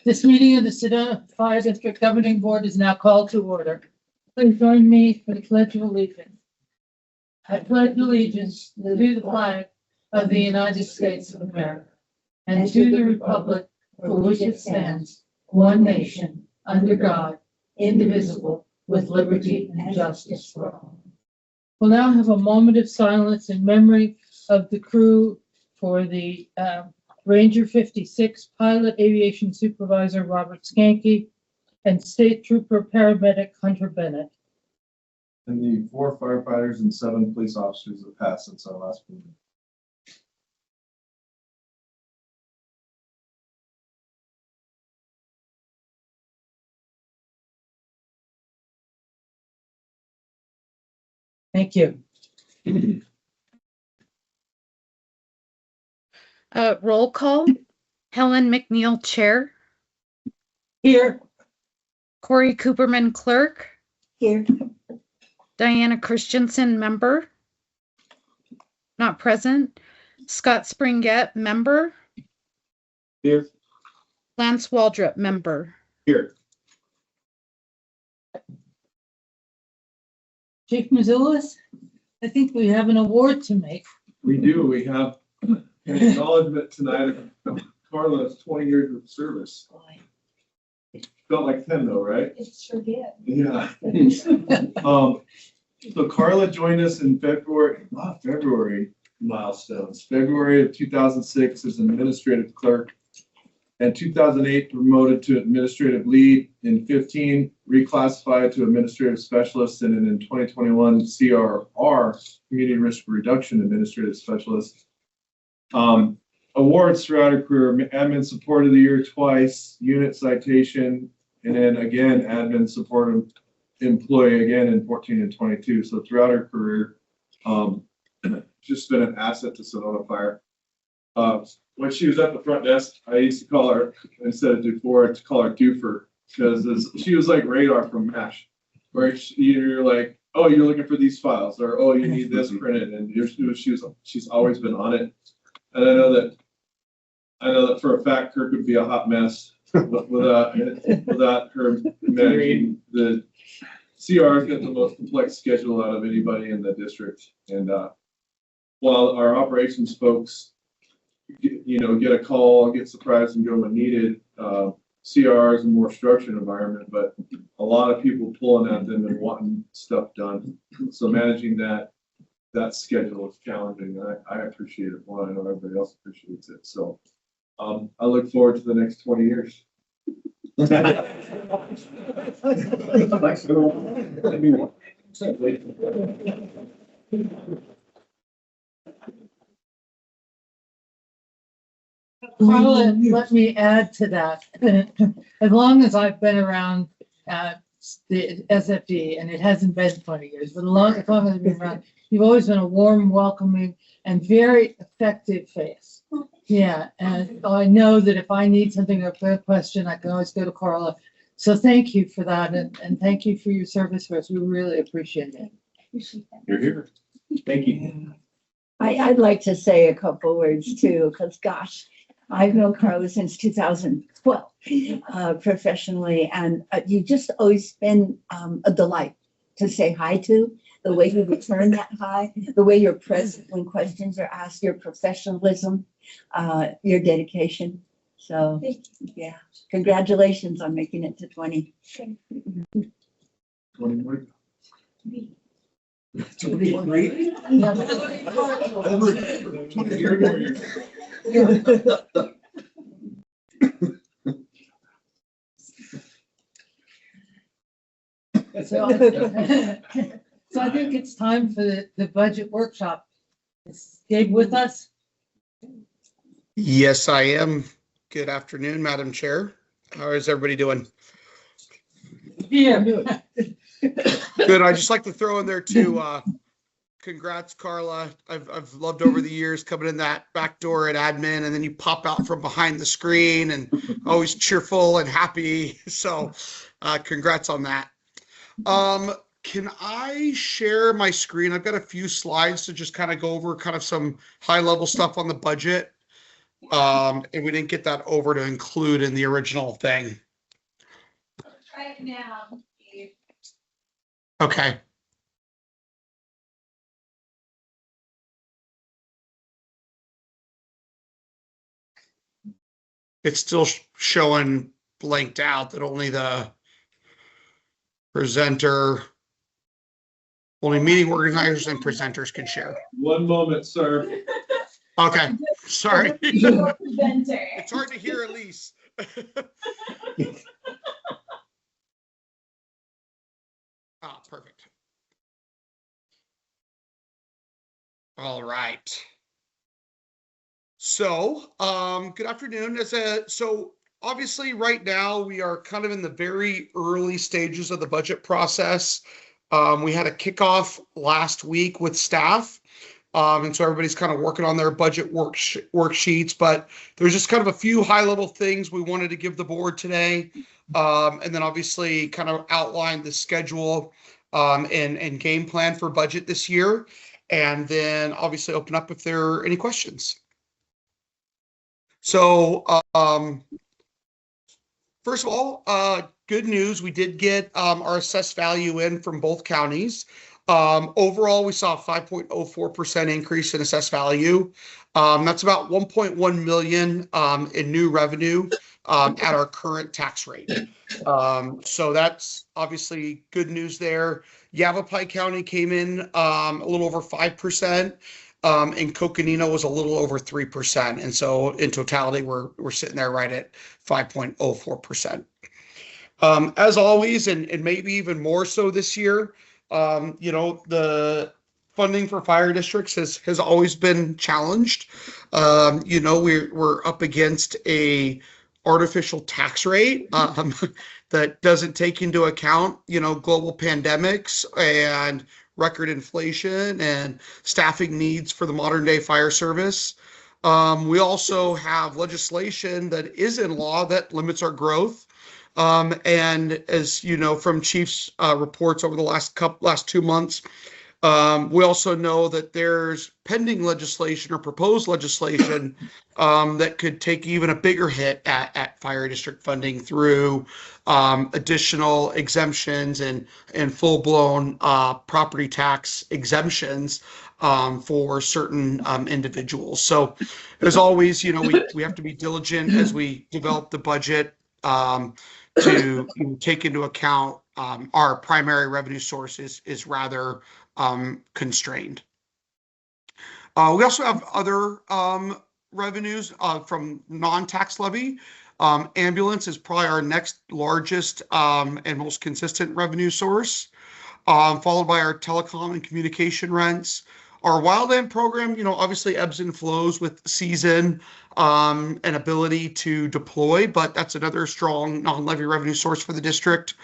This meeting of the Sedona Fire District Governing Board is now called to order. Please join me for the Pledge of Allegiance. I pledge allegiance to the flag of the United States of America and to the republic for which it stands, one nation, under God, indivisible, with liberty and justice for all. We'll now have a moment of silence in memory of the crew for the Ranger 56 Pilot Aviation Supervisor Robert Skanke and State Trooper Paramedic Hunter Bennett. And the 4 firefighters and 7 police officers have passed since our last meeting. Thank you. Roll call. Helen McNeil, Chair. Here. Corey Cooperman, Clerk. Here. Diana Christensen, Member. Not present. Scott Springett, Member. Here. Lance Waldrop, Member. Here. Chief Mazulis, I think we have an award to make. We do. We have an acknowledgement tonight of Carla's 20 years of service. Felt like 10 though, right? It sure did. Yeah. So Carla joined us in February milestones. February of 2006 as an administrative clerk, and 2008 promoted to administrative lead. In 15 reclassified to administrative specialist, and in 2021 CRR, community risk reduction administrative specialist. Awards throughout her career: admin support of the year twice, unit citation, and then again admin support employee again in 14 and 22. So throughout her career, just been an asset to Sedona Fire. When she was at the front desk, I used to call her, instead of Dufour, to call her Doofer, because she was like radar from MASH, where you're like, oh, you're looking for these files, or oh, you need this printed, and she's always been on it. And I know that for a fact Kirk would be a hot mess without her managing the CR's got the most complex schedule out of anybody in the district. And while our operations folks, get a call, get surprised and go when needed, CR is a more structured environment, but a lot of people pulling at them and wanting stuff done. So managing that schedule is challenging. I appreciate it more. I know everybody else appreciates it. So I look forward to the next 20 years. Carla, let me add to that. As long as I've been around the SFD, and it hasn't been 20 years, but as long as I've been around, you've always been a warm, welcoming, and very effective face. Yeah, and I know that if I need something or a question, I can always go to Carla. So thank you for that, and thank you for your service for us. We really appreciate it. You're here. Thank you. I'd like to say a couple words too, because gosh, I've known Carla since 2012 professionally, and you've just always been a delight to say hi to. The way you return that hi, the way you're present when questions are asked, your professionalism, your dedication. So yeah, congratulations on making it to 20. 20 more. So I think it's time for the budget workshop. Is Gabe with us? Yes, I am. Good afternoon, Madam Chair. How is everybody doing? Yeah. Good. I'd just like to throw in there too, congrats, Carla. I've loved over the years coming in that back door at admin, and then you pop out from behind the screen and always cheerful and happy. So congrats on that. Can I share my screen? I've got a few slides to just kind of go over kind of some high level stuff on the budget. And we didn't get that over to include in the original thing. Right now. Okay. It's still showing blanked out that only the presenter, only meeting organizers and presenters can share. One moment, sir. Okay, sorry. Your presenter. It's hard to hear Elise. Ah, perfect. All right. So, good afternoon. So obviously right now we are kind of in the very early stages of the budget process. We had a kickoff last week with staff. And so everybody's kind of working on their budget worksheets, but there's just kind of a few high level things we wanted to give the board today. And then obviously kind of outline the schedule and game plan for budget this year. And then obviously open up if there are any questions. So, first of all, good news. We did get our assessed value in from both counties. Overall, we saw a 5.04% increase in assessed value. That's about 1.1 million in new revenue at our current tax rate. So that's obviously good news there. Yavapai County came in a little over 5%. And Coconino was a little over 3%. And so in totality, we're sitting there right at 5.04%. As always, and maybe even more so this year, the funding for fire districts has always been challenged. We're up against a artificial tax rate that doesn't take into account, global pandemics and record inflation and staffing needs for the modern day fire service. We also have legislation that is in law that limits our growth. And as you know, from Chief's reports over the last 2 months, we also know that there's pending legislation or proposed legislation that could take even a bigger hit at fire district funding through additional exemptions and full-blown property tax exemptions for certain individuals. So as always, we have to be diligent as we develop the budget to take into account our primary revenue source is rather constrained. We also have other revenues from non-tax levy. Ambulance is probably our next largest and most consistent revenue source, followed by our telecom and communication rents. Our wildland program, obviously ebbs and flows with season and ability to deploy, but that's another strong non-levy revenue source for the district.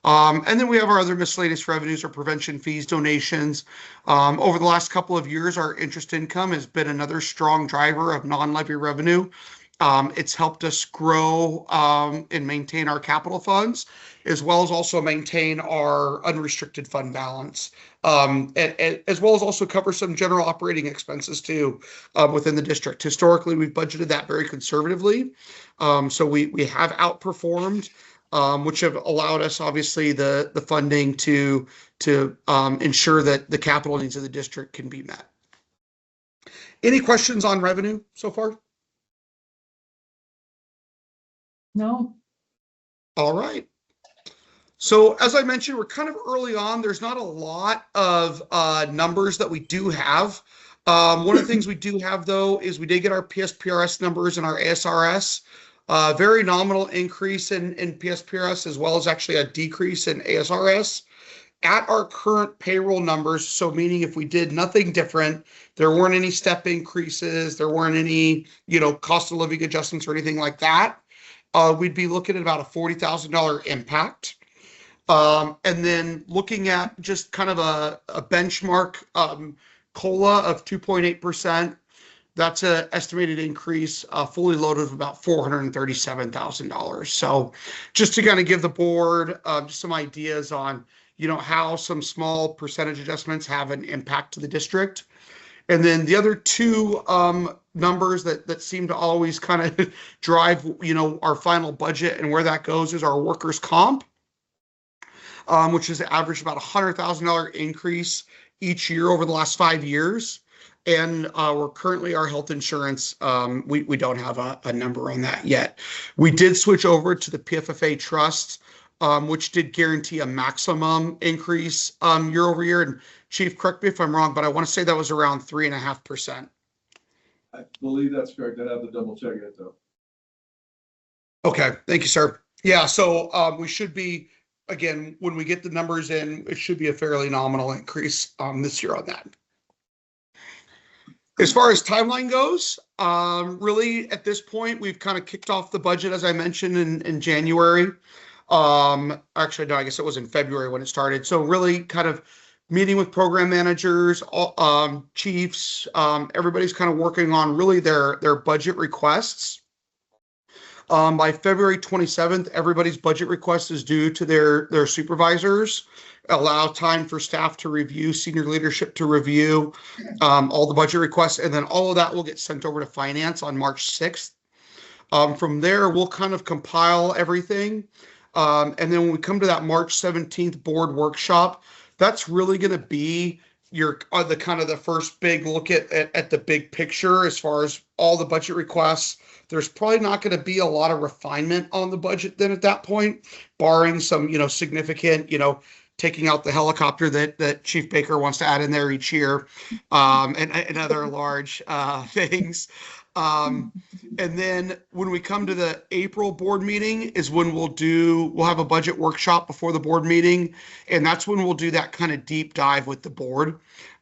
And then we have our other miscellaneous revenues or prevention fees, donations. Over the last couple of years, our interest income has been another strong driver of non-levy revenue. It's helped us grow and maintain our capital funds, as well as also maintain our unrestricted fund balance, and as well as also cover some general operating expenses too within the district. Historically, we've budgeted that very conservatively. So we have outperformed, which have allowed us, obviously, the funding to ensure that the capital needs of the district can be met. Any questions on revenue so far? No, All right. So as I mentioned, we're kind of early on. There's not a lot of numbers that we do have. One of the things we do have, though, is we did get our PSPRS numbers and our ASRS. Very nominal increase in PSPRS, as well as actually a decrease in ASRS. At our current payroll numbers, so meaning if we did nothing different, there weren't any step increases, there weren't any, cost of living adjustments or anything like that, we'd be looking at about a $40,000 impact. And then looking at just kind of a benchmark COLA of 2.8%, that's an estimated increase, fully loaded, of about $437,000. So just to kind of give the board just some ideas on, how some small percentage adjustments have an impact to the district. And then the other two numbers that seem to always kind of drive, our final budget and where that goes is our workers' comp, which has averaged about $100,000 increase each year over the last 5 years. And we're currently our health insurance. We don't have a number on that yet. We did switch over to the PFFA trust, which did guarantee a maximum increase year over year. And Chief, correct me if I'm wrong, but I want to say that was around 3.5%. I believe that's correct. I'd have to double check it though. Okay, thank you, sir. Yeah, so we should be, again, when we get the numbers in, it should be a fairly nominal increase this year on that. As far as timeline goes, really at this point, we've kind of kicked off the budget, as I mentioned, in January. Actually, no, I guess it was in February when it started. So really kind of meeting with program managers, chiefs, everybody's kind of working on really their budget requests. By February 27th, everybody's budget request is due to their supervisors. Allow time for staff to review, senior leadership to review all the budget requests, and then all of that will get sent over to finance on March 6th. From there, we'll kind of compile everything. And then when we come to that March 17th board workshop, that's really going to be the kind of the first big look at the big picture as far as all the budget requests. There's probably not going to be a lot of refinement on the budget then at that point, barring some, significant, taking out the helicopter that Chief Baker wants to add in there each year, and other large things. And then when we come to the April board meeting is when we'll have a budget workshop before the board meeting. And that's when we'll do that kind of deep dive with the board,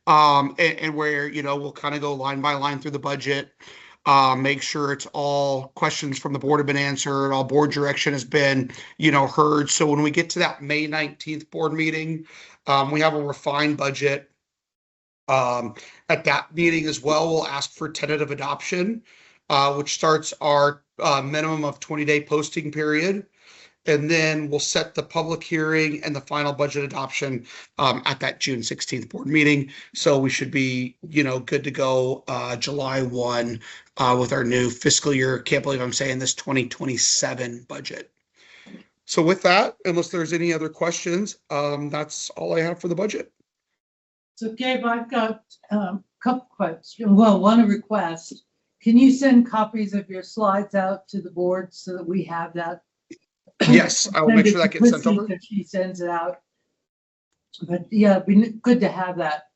and where, we'll kind of go line by line through the budget. Make sure it's all questions from the board have been answered, all board direction has been, heard. So when we get to that May 19th board meeting, we have a refined budget. At that meeting as well, we'll ask for tentative adoption, which starts our minimum of 20-day posting period. And then we'll set the public hearing and the final budget adoption at that June 16th board meeting. So we should be, good to go July 1 with our new fiscal year. Can't believe I'm saying this, 2027 budget. So with that, unless there's any other questions, that's all I have for the budget. So Gabe, I've got a couple questions. Well, one, a request. Can you send copies of your slides out to the board so that we have that? Yes, I will make sure that gets sent over. If she sends it out. But yeah, it'd be good to have that.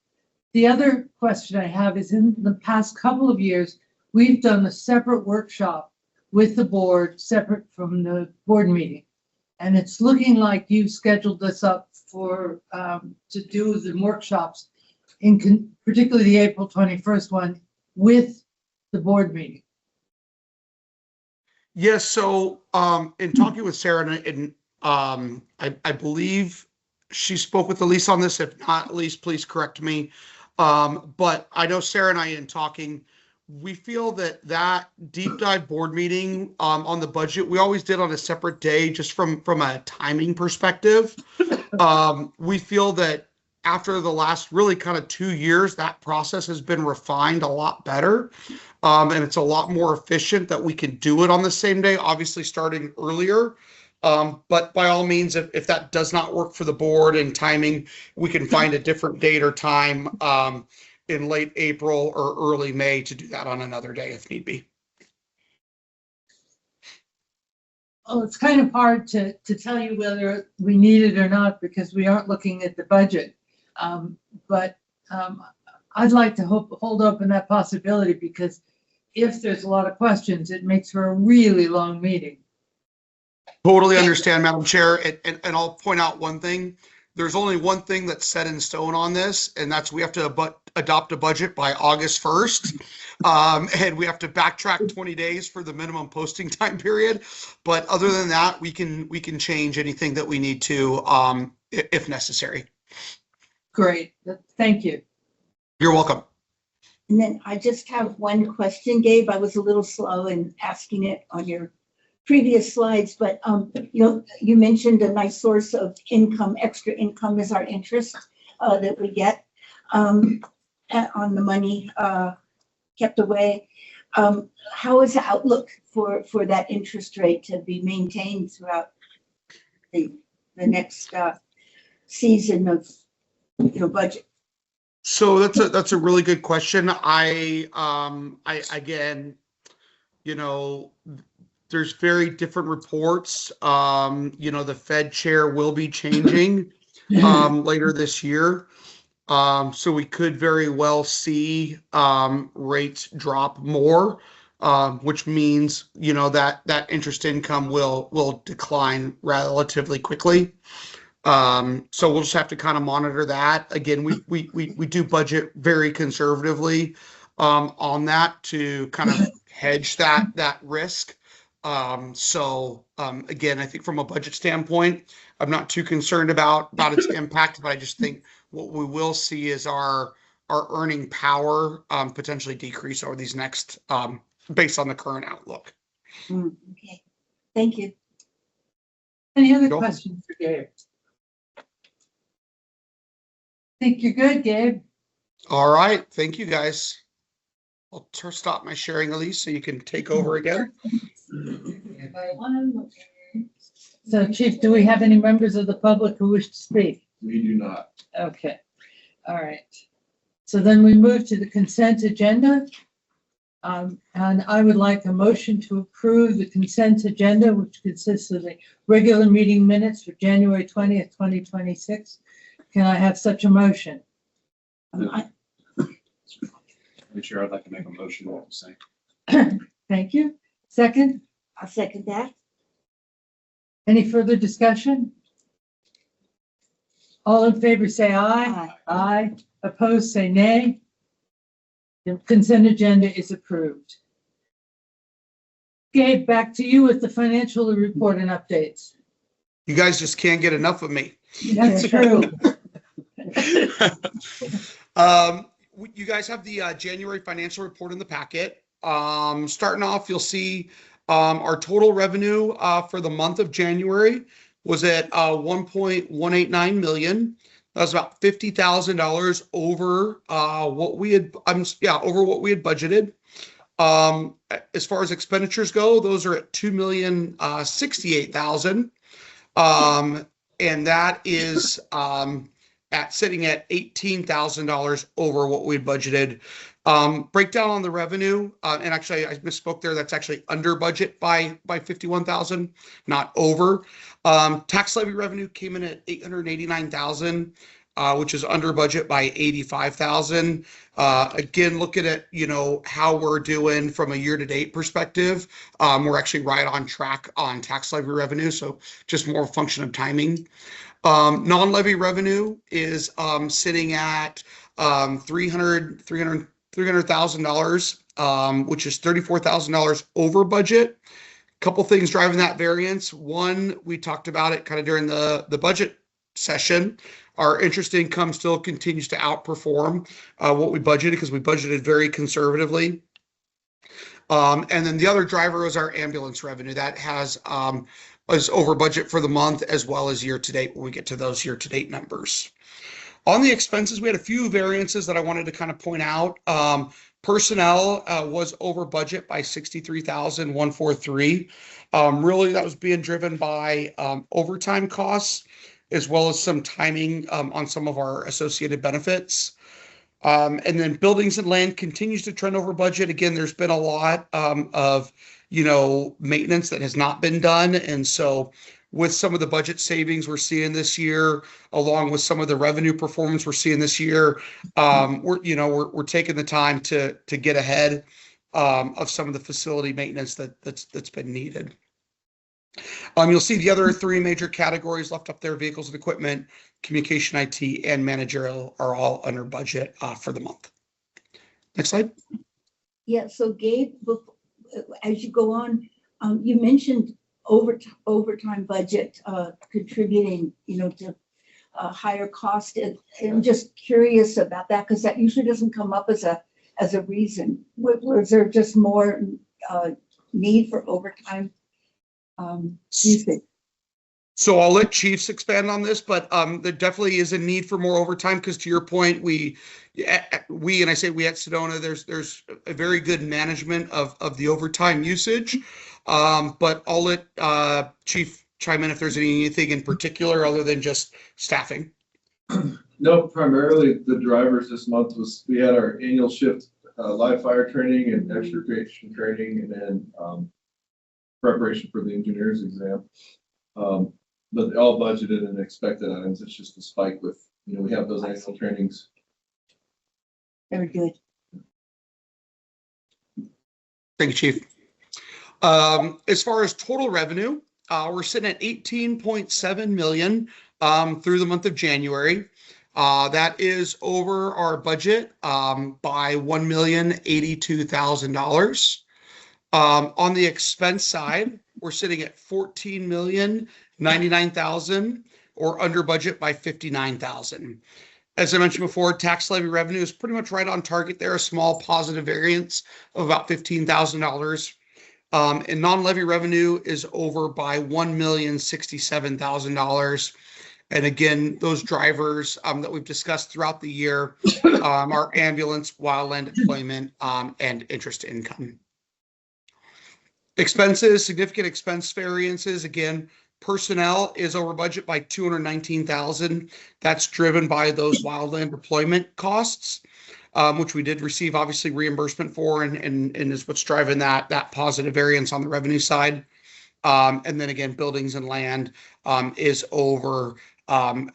The other question I have is, in the past couple of years, we've done a separate workshop with the board, separate from the board meeting. And it's looking like you've scheduled this up for to do the workshops, particularly the April 21st one, with the board meeting. Yes. So in talking with Sarah, and I believe she spoke with Elise on this. If not, Elise, please correct me. But I know Sarah and I, in talking, we feel that deep dive board meeting on the budget, we always did on a separate day, just from a timing perspective. We feel that after the last really kind of 2 years, that process has been refined a lot better. And it's a lot more efficient that we can do it on the same day, obviously starting earlier. But by all means, if that does not work for the board and timing, we can find a different date or time in late April or early May to do that on another day if need be. Oh, it's kind of hard to tell you whether we need it or not because we aren't looking at the budget. But I'd like to hold open that possibility, because if there's a lot of questions, it makes for a really long meeting. Totally understand, Madam Chair. And I'll point out one thing. There's only one thing that's set in stone on this, and that's we have to adopt a budget by August 1st. And we have to backtrack 20 days for the minimum posting time period. But other than that, we can change anything that we need to if necessary. Great. Thank you. You're welcome. And then I just have one question, Gabe. I was a little slow in asking it on your previous slides, but you mentioned a nice source of income, extra income is our interest that we get. And on the money kept away. How is the outlook for that interest rate to be maintained throughout the next season of your budget? So that's a really good question. I again, you know, there's very different reports. You know, the Fed chair will be changing later this year. So we could very well see rates drop more, which means, you know, that interest income will decline relatively quickly. So we'll just have to kind of monitor that. Again, we do budget very conservatively on that to kind of hedge that risk. Again, I think from a budget standpoint, I'm not too concerned about its impact, but I just think what we will see is our earning power potentially decrease over these next based on the current outlook. Okay, thank you. Any other Go. questions for Gabe? Think you're good, Gabe? All right, thank you guys. I'll stop my sharing, Elise, so you can take over again. So Chief, do we have any members of the public who wish to speak? We do not. Okay, all right. So then we move to the consent agenda. And I would like a motion to approve the consent agenda, which consists of the regular meeting minutes for January 20th, 2026. Can I have such a motion? Chair, I'd like to make a motion to say. Thank you. Second, I'll second that. any further discussion? All in favor, say aye. Aye. Aye. Opposed, say nay. The consent agenda is approved. Gabe, back to you with the financial report and updates. You guys just can't get enough of me. That's true. You guys have the January financial report in the packet. Starting off, you'll see our total revenue for the month of January was at 1.189 million. That was about $50,000 over what we had. Over what we had budgeted. As far as expenditures go, those are at $2,068,000, and that is sitting at $18,000 over what we had budgeted. Breakdown on the revenue, and actually I misspoke there. That's actually under budget by 51,000, not over. Tax levy revenue came in at 889,000, which is under budget by 85,000. Again, looking at, you know, how we're doing from a year-to-date perspective, we're actually right on track on tax levy revenue, so just more a function of timing. Non-levy revenue is sitting at $300,000, which is $34,000 over budget. Couple things driving that variance. One, we talked about it kind of during the budget session. Our interest income still continues to outperform what we budgeted because we budgeted very conservatively. And then the other driver is our ambulance revenue that is over budget for the month as well as year to date when we get to those year to date numbers. On the expenses, we had a few variances that I wanted to kind of point out. Personnel was over budget by $63,143. Really, that was being driven by overtime costs as well as some timing on some of our associated benefits. And then buildings and land continues to trend over budget. Again, there's been a lot of, you know, maintenance that has not been done. And so with some of the budget savings we're seeing this year, along with some of the revenue performance we're seeing this year, we're taking the time to get ahead of some of the facility maintenance that's been needed. You'll see the other three major categories left up there: vehicles and equipment, communication, IT, and managerial are all under budget for the month. Next slide. Yeah, so Gabe, as you go on, you mentioned overtime budget contributing, you know, to higher cost. And I'm just curious about that because that usually doesn't come up as a reason. Was there just more need for overtime usage? So I'll let chiefs expand on this, but there definitely is a need for more overtime because to your point, we and I say we at Sedona, there's a very good management of the overtime usage. But I'll let chief chime in if there's anything in particular other than just staffing. No, primarily the drivers this month we had our annual shift live fire training and extrication training, and then preparation for the engineer's exam. But all budgeted and expected items. It's just a spike with, we have those annual trainings. Very good. Thank you, chief. As far as total revenue, we're sitting at 18.7 million through the month of January. That is over our budget by $1,082,000. On the expense side, we're sitting at 14,099,000 or under budget by 59,000. As I mentioned before, tax levy revenue is pretty much right on target there, a small positive variance of about $15,000. And non-levy revenue is over by $1,067,000. And again, those drivers that we've discussed throughout the year are ambulance, wildland deployment, and interest income. Expenses, significant expense variances. Again, personnel is over budget by $219,000. That's driven by those wildland deployment costs, which we did receive obviously reimbursement for, and is what's driving that positive variance on the revenue side. And then again, buildings and land is over,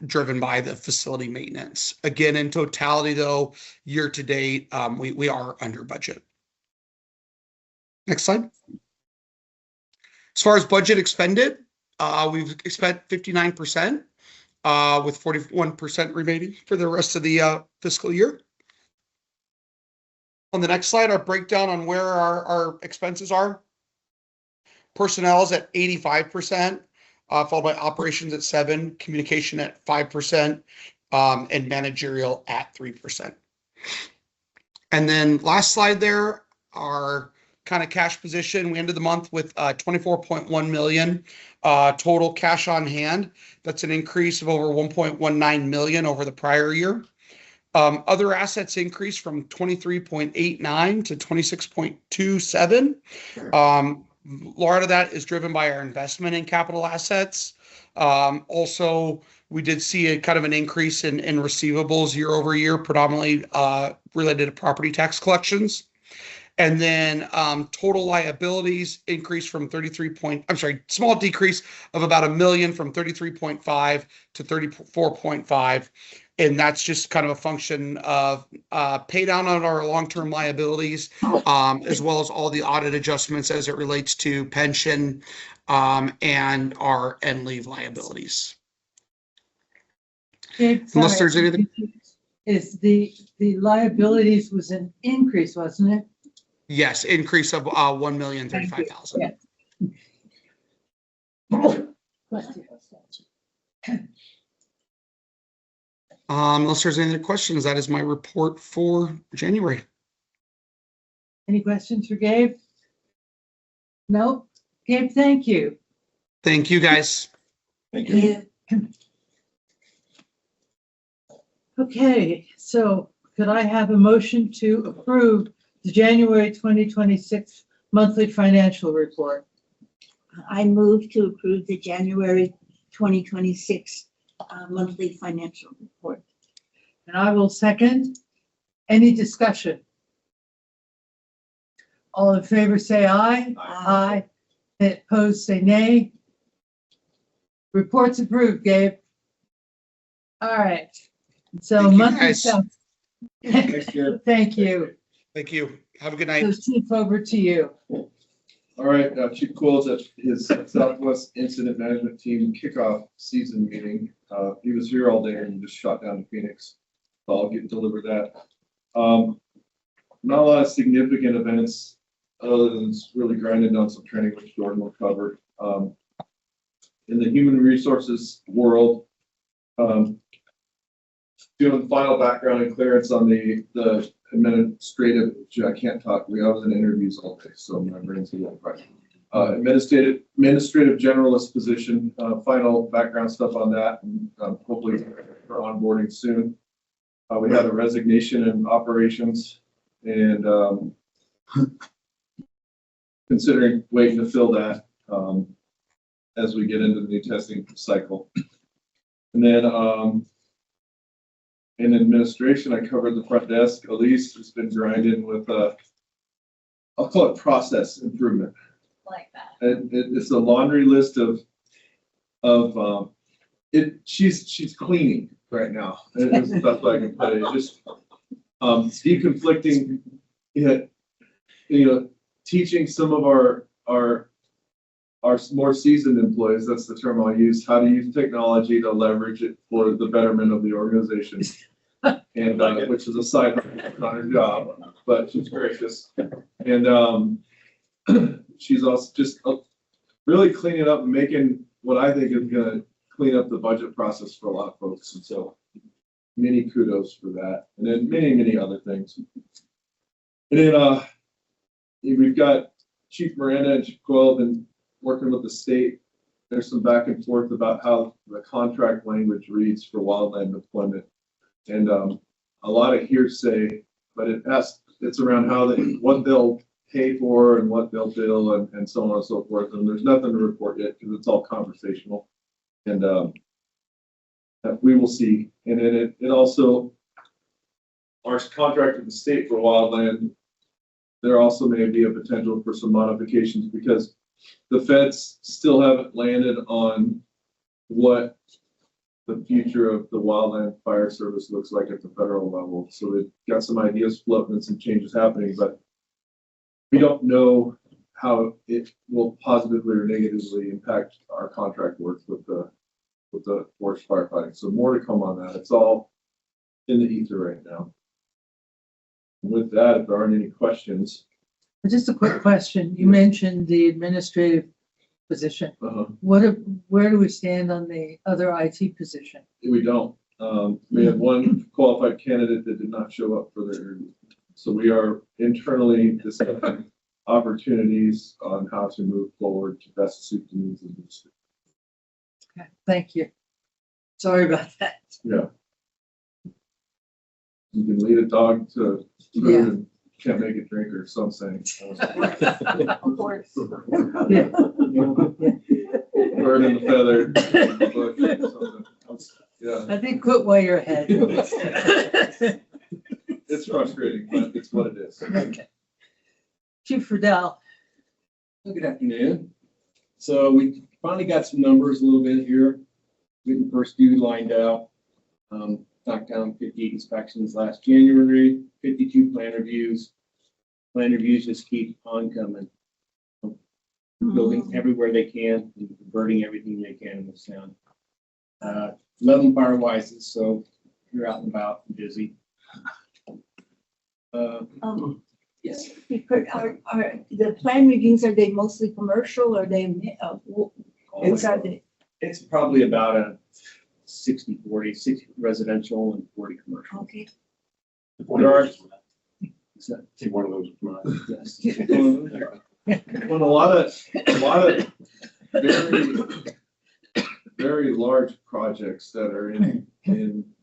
driven by the facility maintenance. Again, in totality though, year to date, we are under budget. Next slide. As far as budget expended, we've spent 59%, with 41% remaining for the rest of the fiscal year. On the next slide, our breakdown on where our expenses are. Personnel is at 85%, followed by operations at 7%, communication at 5%, and managerial at 3%. And then last slide there, our kind of cash position. We ended the month with 24.1 million total cash on hand. That's an increase of over 1.19 million over the prior year. Other assets increased from 23.89 to 26.27. A lot of that is driven by our investment in capital assets. Also, we did see a kind of an increase in receivables year over year, predominantly related to property tax collections. And then total liabilities increased from small decrease of about $1 million from 33.5 to 34.5. And that's just kind of a function of pay down on our long-term liabilities, as well as all the audit adjustments as it relates to pension and our end leave liabilities. Okay, Unless sorry. there's anything. Is the liabilities was an increase, wasn't it? Yes, increase of 1,035,000. Unless there's any other questions, that is my report for January. Any questions for Gabe? No? Gabe, thank you. Thank you, guys. Thank you. Okay, so could I have a motion to approve the January 2026 monthly financial report? I move to approve the January 2026 monthly financial report. And I will second. Any discussion? All in favor, say aye. Aye. Opposed, say nay. Report's approved, Gabe. All right. So Thank you, monthly guys. stuff. Thanks, Gabe. Thank you. Thank you. Have a good night. So Chief, over to you. All right, Chief Cole's at his Southwest Incident Management Team kickoff season meeting. He was here all day and just shot down to Phoenix. So I'll get deliver that. Not a lot of significant events other than really grinding down some training, which Jordan will cover. In the human resources world, doing final background and clearance on the administrative, which I can't talk. I was in interviews all day, so my brain's a little fresh. Administrative generalist position, final background stuff on that, and hopefully for onboarding soon. We had a resignation in operations and considering waiting to fill that as we get into the new testing cycle. And then in administration, I covered the front desk. Elise has been grinding with I'll call it process improvement. Like that. It's a laundry list of she's cleaning right now. It's the best I can put it. It's just deconflicting, teaching some of our more seasoned employees, that's the term I'll use, how to use technology to leverage it for the betterment of the organization. And which is a side hustle, not her job, but she's gracious. And she's also just really cleaning up and making what I think is gonna clean up the budget process for a lot of folks. And so many kudos for that. And then many other things. And then we've got Chief Miranda and Chief Coyle been working with the state. There's some back and forth about how the contract language reads for wildland deployment. And a lot of hearsay, but it's around what they'll pay for and what they'll bill and so on and so forth. And there's nothing to report yet because it's all conversational. And we will see. And then it also, our contract with the state for wildland, there also may be a potential for some modifications because the feds still haven't landed on what the future of the wildland fire service looks like at the federal level. So they've got some ideas floating and some changes happening, but we don't know how it will positively or negatively impact our contract work with the forest firefighting. So more to come on that. It's all in the ether right now. With that, if there aren't any questions. Just a quick question. You mentioned the administrative position. Where do we stand on the other IT position? We don't. We had one qualified candidate that did not show up for their interview. So we are internally discussing opportunities on how to move forward to best suit the needs of the district. Okay, thank you. Sorry about that. Yeah. You can lead a dog to food and can't make it drink or something. Of course. Yeah. Bird in the feather. Yeah, I think quit while you're ahead. it's frustrating, but it's what it is. Okay. Chief Friedel. Good afternoon. So we finally got some numbers a little bit here. Getting the first few lined out. Knocked down 58 inspections last January, 52 plan reviews. Plan reviews just keep on coming. Building everywhere they can, and converting everything they can in this town. 11 fire wises, so you're out and about and busy. Yes. Are the plan reviews, are they mostly commercial or are they? It's probably about a 60-40, 60 residential and 40 commercial. Okay. There are, Take one of those. yes. When a lot of very large projects that are in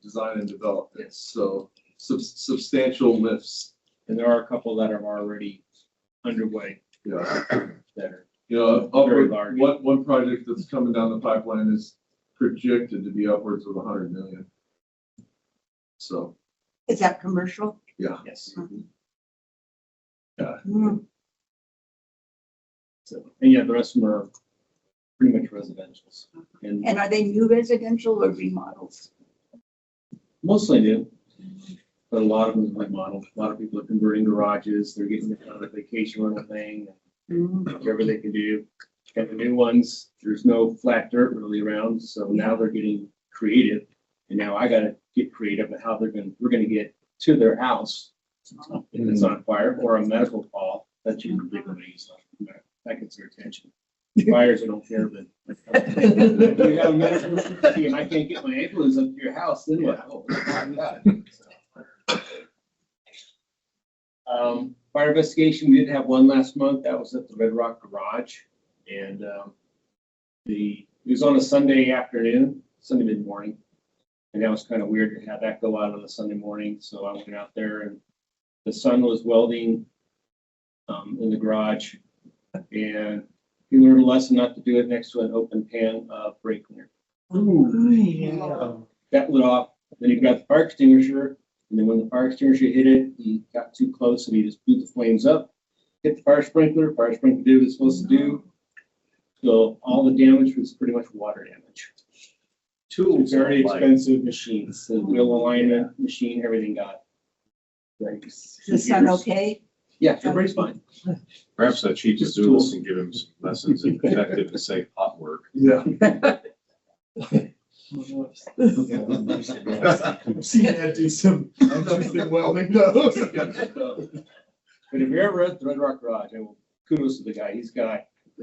design and development. So substantial lifts. And there are a couple that are already underway. Yeah. That are Very very large. One project that's coming down the pipeline is projected to be upwards of 100 million. So. Is that commercial? Yeah. Yes. Yeah. Mm. So, and yeah, the rest of them are pretty much residentials. And And are they new residential or remodels? mostly new. But a lot of them are remodeled. A lot of people are converting garages. They're getting a vacation rental thing, whatever they can do. And the new ones, there's no flat dirt really around, so now they're getting creative. And now I gotta get creative at how we're gonna get to their house. If it's on fire or a medical call, that's usually the reason that gets their attention. Fires, I don't care, but if you have a medical emergency and I can't get my ambulance up to your house, then what? Oh, fire investigation, we did have one last month. That was at the Red Rock Garage. And it was on a Sunday afternoon, Sunday mid-morning. And that was kind of weird to have that go out on a Sunday morning. So I went out there and the son was welding in the garage. And he learned a lesson not to do it next to an open pan of brake cleaner. That lit off. Then he got the fire extinguisher. And then when the fire extinguisher hit it, he got too close and he just blew the flames up. Hit the fire sprinkler did what it's supposed to do. So all the damage was pretty much water damage. Two very expensive machines, the wheel alignment machine, everything got. Is the son okay? Yeah, everybody's fine. Perhaps that chief just do this and give him some lessons in effective and safe hot work. Yeah. See that do some interesting welding though. But if you're ever at the Red Rock Garage, I will kudos to the guy.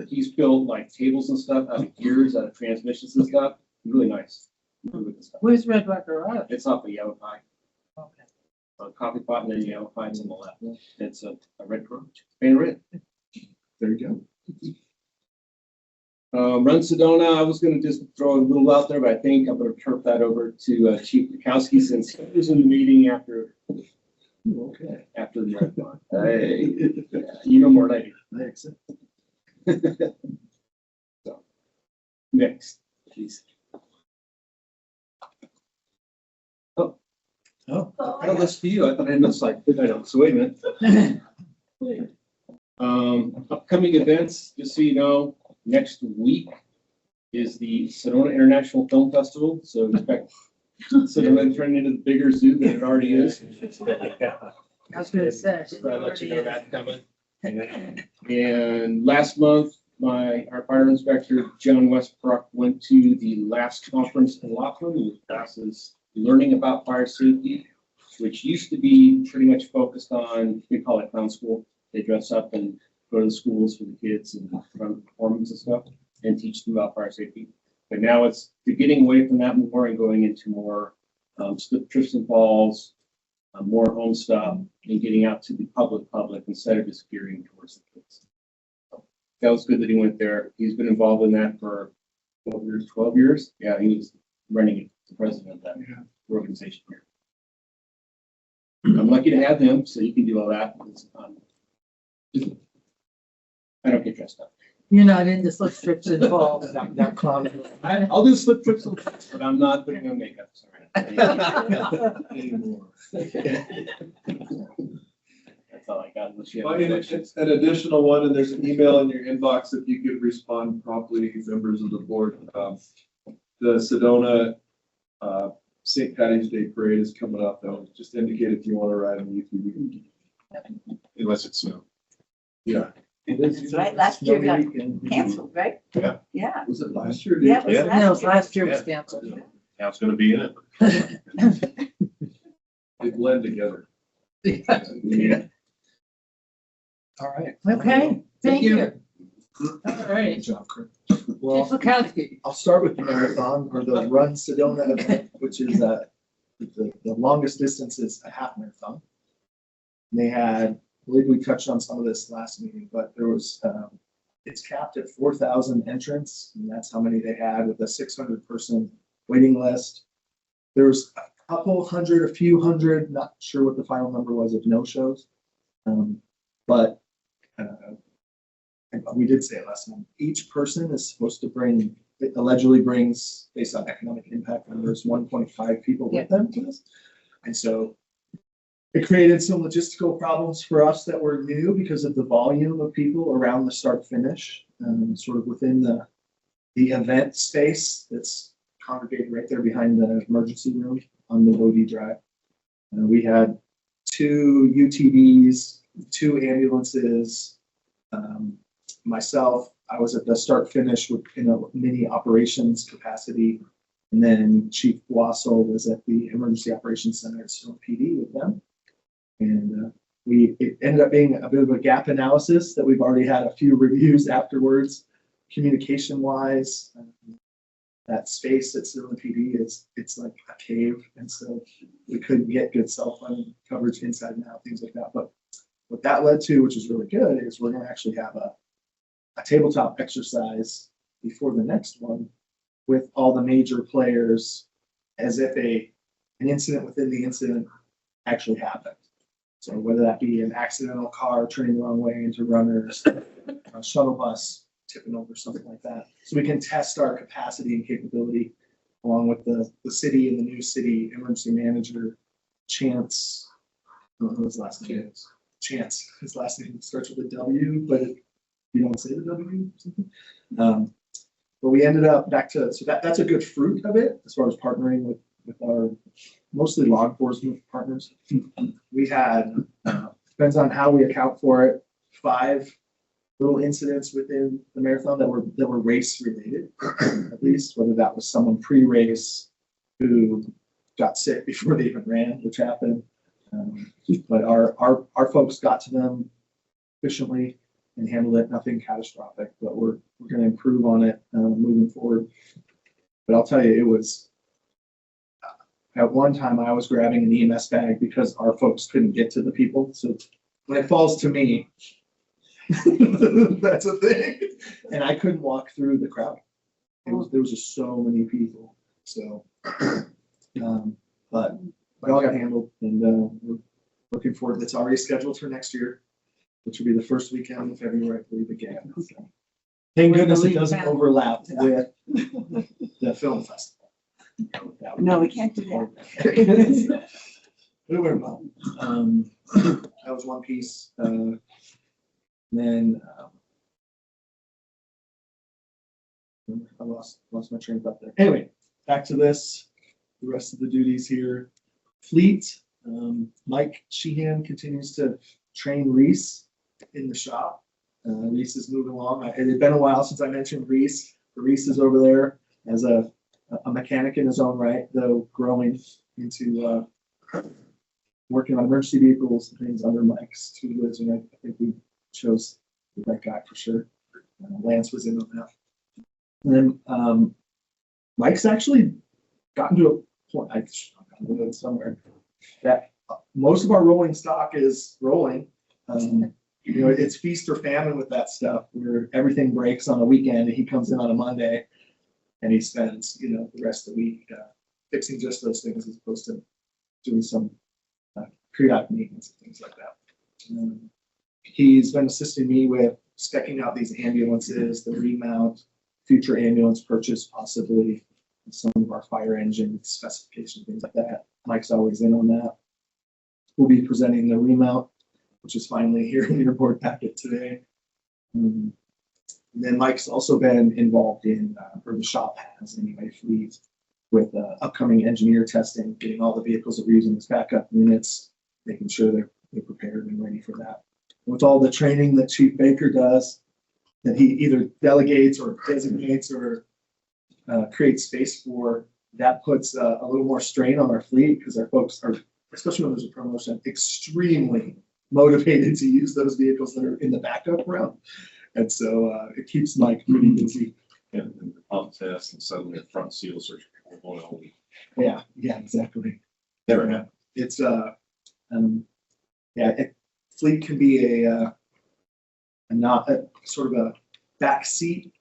He's built like tables and stuff out of gears, out of transmissions and stuff. Really nice. Really good stuff. Where's Red Rock Garage? It's off of Yellow Pine. Okay. A coffee pot and then Yellow Pine's on the left. It's a red garage. Painted red. There you go. Run Sedona, I was gonna just throw a little out there, but I think I'm gonna turf that over to Chief Bukowski since he was in the meeting after Okay. the marathon. You know more than I do. I accept. So, next, please. Oh. I got this for you. I thought I missed like, I don't, so wait a minute. Upcoming events, just so you know, next week is the Sedona International Film Festival, so expect Sedona to turn into the bigger zoo than it already is. I was gonna say. So I'll let you know that's coming. And last month, our fire inspector, John Westbrook, went to the last conference in Laughlin with classes learning about fire safety, which used to be pretty much focused on, we call it clown school. They dress up and go to the schools for the kids and run performances and stuff and teach them about fire safety. But now it's getting away from that more and going into more slip, trips and falls, more home stuff, and getting out to the public instead of just gearing towards the kids. So that was good that he went there. He's been involved in that for 12 years. Yeah, he was running it, the president of that organization here. I'm lucky to have him, so he can do all that. I don't get dressed up. You're not into slip strips and falls. Not clown. I'll do slip trips, but I'm not putting on makeup. Sorry. Anymore. That's all I got. Unless you have Well, any and questions. it's an additional one, and there's an email in your inbox if you could respond promptly, members of the board. The Sedona St. Patty's Day Parade is coming up. Though. Just indicate if you want to ride on UTV. Unless it's snow. Yeah. That's right. Last year got canceled, right? Yeah. Yeah. Was it last year? Yeah, it was Yeah. No, last year Yeah. was canceled. Now it's gonna be in it. They blend together. Yeah. All right. Okay, thank you. All right, Good job, Chris. Chief Well, Bukowski. I'll start with the marathon or the Run Sedona event, which is the longest distance is a half marathon. And they had, I believe we touched on some of this last meeting, but there was, it's capped at 4,000 entrants, and that's how many they had with a 600-person waiting list. There was a few hundred, not sure what the final number was of no-shows. But we did say it last time, each person is supposed to bring, it allegedly brings, based on economic impact numbers, 1.5 people with them to this. And so it created some logistical problems for us that were new because of the volume of people around the start finish, sort of within the event space that's congregated right there behind the emergency room on the Bodie Drive. We had 2 UTVs, 2 ambulances, myself, I was at the start finish in a mini operations capacity. And then Chief Wassel was at the Emergency Operations Center at Sedona PD with them. And it ended up being a bit of a gap analysis that we've already had a few reviews afterwards. Communication wise, that space at Sedona PD it's like a cave. And so we couldn't get good cell phone coverage inside and out, things like that. But what that led to, which is really good, is we're going to actually have a a tabletop exercise before the next one with all the major players as if an incident within the incident actually happened. So whether that be an accidental car turning the wrong way into runners, a shuttle bus tipping over, something like that. So we can test our capacity and capability along with the city and the new city emergency manager, Chance. I don't know his last name is. Chance. His last name starts with a W, but you don't say the W or something. But we ended up back to, so that's a good fruit of it as far as partnering with our mostly law enforcement partners. We had, depends on how we account for it, 5 little incidents within the marathon that were race related, at least, whether that was someone pre-race who got sick before they even ran, which happened. But our folks got to them efficiently and handled it, nothing catastrophic, but we're going to improve on it moving forward. But I'll tell you, it was, at one time I was grabbing an EMS bag because our folks couldn't get to the people. So when it falls to me, that's a thing. And I couldn't walk through the crowd. There was just so many people. So, but it all got handled, and we're looking forward. It's already scheduled for next year, which will be the first weekend in February, I believe, again. So, thank goodness it doesn't overlap with the film festival. No, we can't do that. We were well. That was one piece. Then I lost my train of thought there. Anyway, back to this. The rest of the duties here. Fleet. Mike Sheehan continues to train Reese in the shop. Reese is moving along. It had been a while since I mentioned Reese. Reese is over there as a mechanic in his own right, though growing into working on emergency vehicles and things under Mike's tutelage, and I think we chose the right guy for sure. Lance was in on that. And then Mike's actually gotten to a point, I've got it somewhere, that most of our rolling stock is rolling. It's feast or famine with that stuff, where everything breaks on a weekend and he comes in on a Monday and he spends, the rest of the week fixing just those things as opposed to doing some periodic maintenance and things like that. He's been assisting me with specking out these ambulances, the remount, future ambulance purchase possibly, some of our fire engine specifications, things like that. Mike's always in on that. We'll be presenting the remount, which is finally here in your board packet today. And then Mike's also been involved in, or the shop has anyway, fleet with upcoming engineer testing, getting all the vehicles that we're using as backup units, making sure they're prepared and ready for that. With all the training that Chief Baker does, that he either delegates or designates or creates space for, that puts a little more strain on our fleet because our folks are, especially when there's a promotion, extremely motivated to use those vehicles that are in the backup round. And so it keeps Mike pretty busy. And the pump test and suddenly the front seals are oil. Yeah, exactly. Never Yeah. It's fleet can be a not a sort of a backseat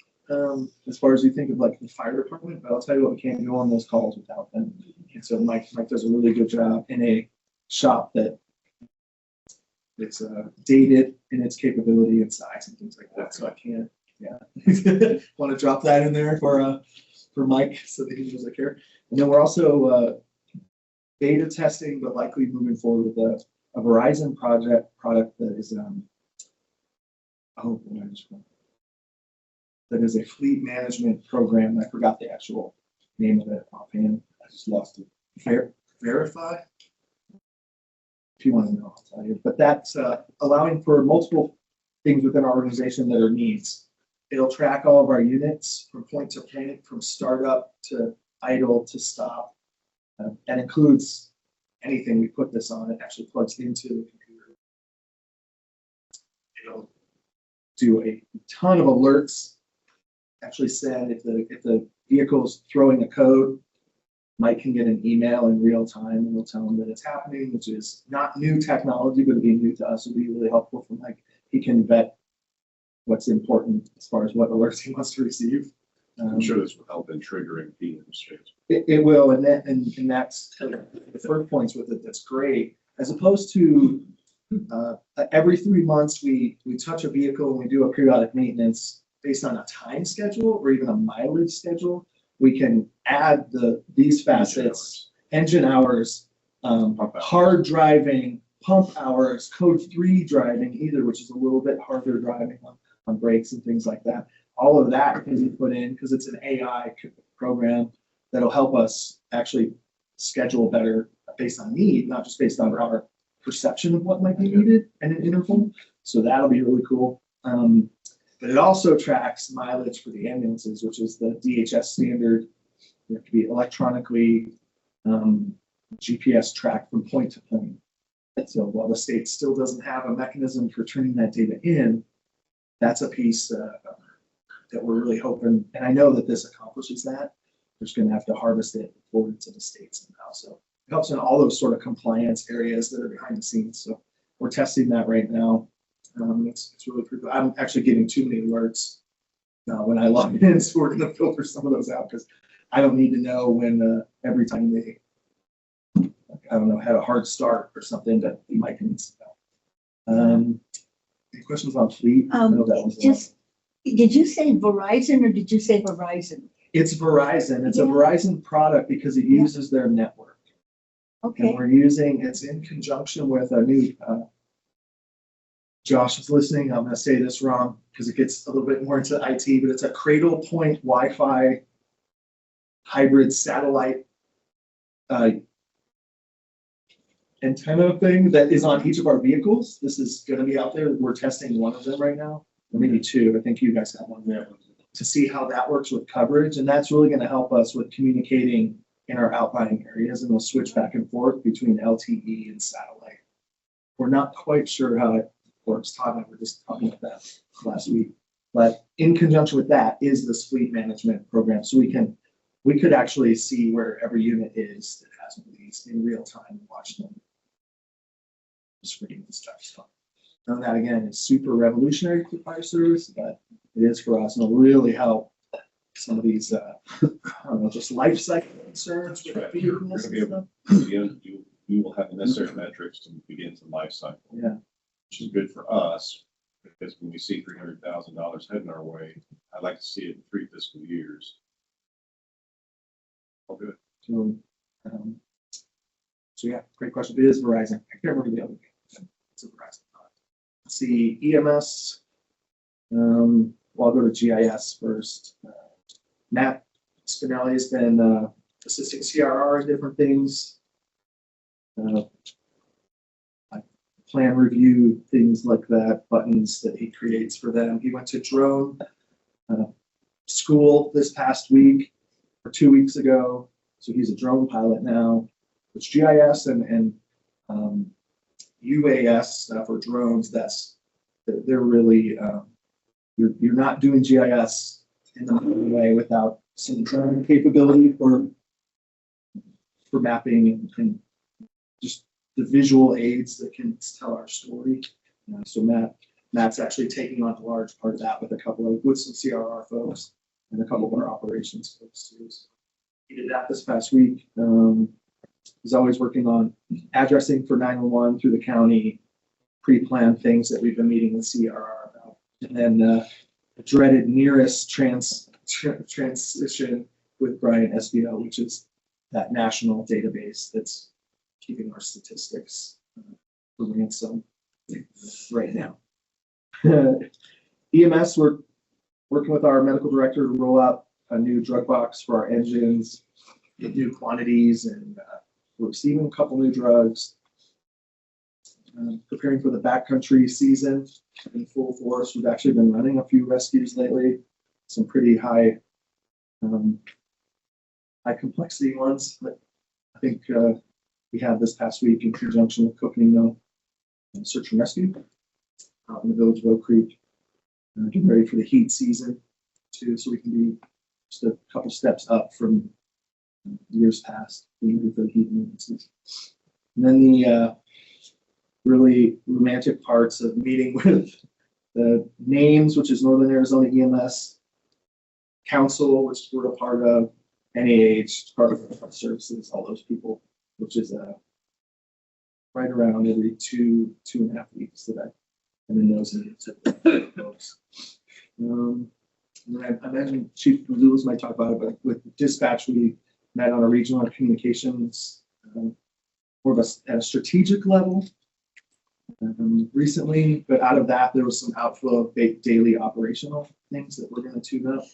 as far as you think of like the fire department, but I'll tell you what, we can't go on those calls without them. And so Mike does a really good job in a shop that it's dated in its capability and size and things like that. So I can't, want to drop that in there for Mike so that he knows I care. And then we're also beta testing, but likely moving forward with a Verizon product that is that is a fleet management program. I forgot the actual name of it offhand. I just lost it. Verify. If you want to know, I'll tell you. But that's allowing for multiple things within our organization that are needs. It'll track all of our units from point to point, from startup to idle to stop. That includes anything we put this on. It actually plugs into the computer. It'll do a ton of alerts. Actually said if the vehicle is throwing a code, Mike can get an email in real time and we'll tell him that it's happening, which is not new technology, but it'll be new to us. It'll be really helpful for Mike. He can vet what's important as far as what alerts he wants to receive. I'm sure this will help in triggering PMs. It will, and that's the first points with it. That's great. As opposed to every 3 months we touch a vehicle and we do a periodic maintenance based on a time schedule or even a mileage schedule. We can add these facets, engine hours, hard driving, pump hours, code 3 driving either, which is a little bit harder driving on brakes and things like that. All of that can be put in because it's an AI program that'll help us actually schedule better based on need, not just based on our perception of what might be needed in an interval. So that'll be really cool. But it also tracks mileage for the ambulances, which is the DHS standard. It have to be electronically GPS tracked from point to point. So while the state still doesn't have a mechanism for turning that data in, that's a piece that we're really hoping. And I know that this accomplishes that. We're just going to have to harvest it and forward it to the states now. So it helps in all those sort of compliance areas that are behind the scenes. So we're testing that right now. It's really pretty good. I'm actually getting too many alerts when I log in, so we're going to filter some of those out because I don't need to know when every time they, I don't know, had a hard start or something that Mike needs to know. Any questions on fleet? I know that was Did you say Verizon or did you say Verizon? It's Verizon. It's a Verizon product because it uses their network. Okay. And we're using, it's in conjunction with a new, Josh is listening, I'm going to say this wrong because it gets a little bit more into IT, but it's a Cradle Point Wi-Fi hybrid satellite antenna thing that is on each of our vehicles. This is going to be out there. We're testing one of them right now, or maybe two. I think you guys have one there to see how that works with coverage. And that's really going to help us with communicating in our outlying areas, and we'll switch back and forth between LTE and satellite. We're not quite sure how it works. Todd and I were just talking about that last week. But in conjunction with that is this fleet management program. So we could actually see where every unit is that has one of these in real time and watch them. Screen and stuff. Now that again is super revolutionary for fire service, but it is for us, and it'll really help some of these I don't know, just life cycle concerns with vehicles and stuff. You will have the necessary metrics to begin some life cycle. Yeah. Which is good for us, because when we see $300,000 heading our way, I'd like to see it in 3 fiscal years. All good. So yeah, great question. It is Verizon. I can't remember the other name. It's a Verizon. Let's see, EMS. Well, I'll go to GIS first. Matt Spinelli has been assisting CRR in different things. Plan review, things like that, buttons that he creates for them. He went to drone school this past week or 2 weeks ago. So he's a drone pilot now. It's GIS and UAS for drones. They're really, you're not doing GIS in the way without some drone capability for mapping and just the visual aids that can tell our story. So Matt's actually taking on a large part of that with some CRR folks and a couple of our operations folks too. So he did that this past week. He's always working on addressing for 911 through the county, pre-planned things that we've been meeting with CRR about, and then the dreaded nearest transition with Brian SBO, which is that national database that's keeping our statistics for ransom right now. EMS, we're working with our medical director to roll out a new drug box for our engines, get new quantities, and we're receiving a couple new drugs. Preparing for the backcountry season in full force. We've actually been running a few rescues lately, some pretty high complexity ones. But I think we had this past week in conjunction with Coconino Search and Rescue out in the village of Oak Creek. Getting ready for the heat season too, so we can be just a couple steps up from years past being ready for the heat season. And then the really romantic parts of meeting with the NAMES, which is Northern Arizona EMS Council, which we're a part of, NAH, Department of Health Services, all those people, which is right around every 2.5 weeks that I'm in those meetings with folks. And I imagine Chief Lewis might talk about it, but with dispatch, we met on a regional communications, more of at a strategic level recently, but out of that, there was some outflow of daily operational things that we're going to tune up.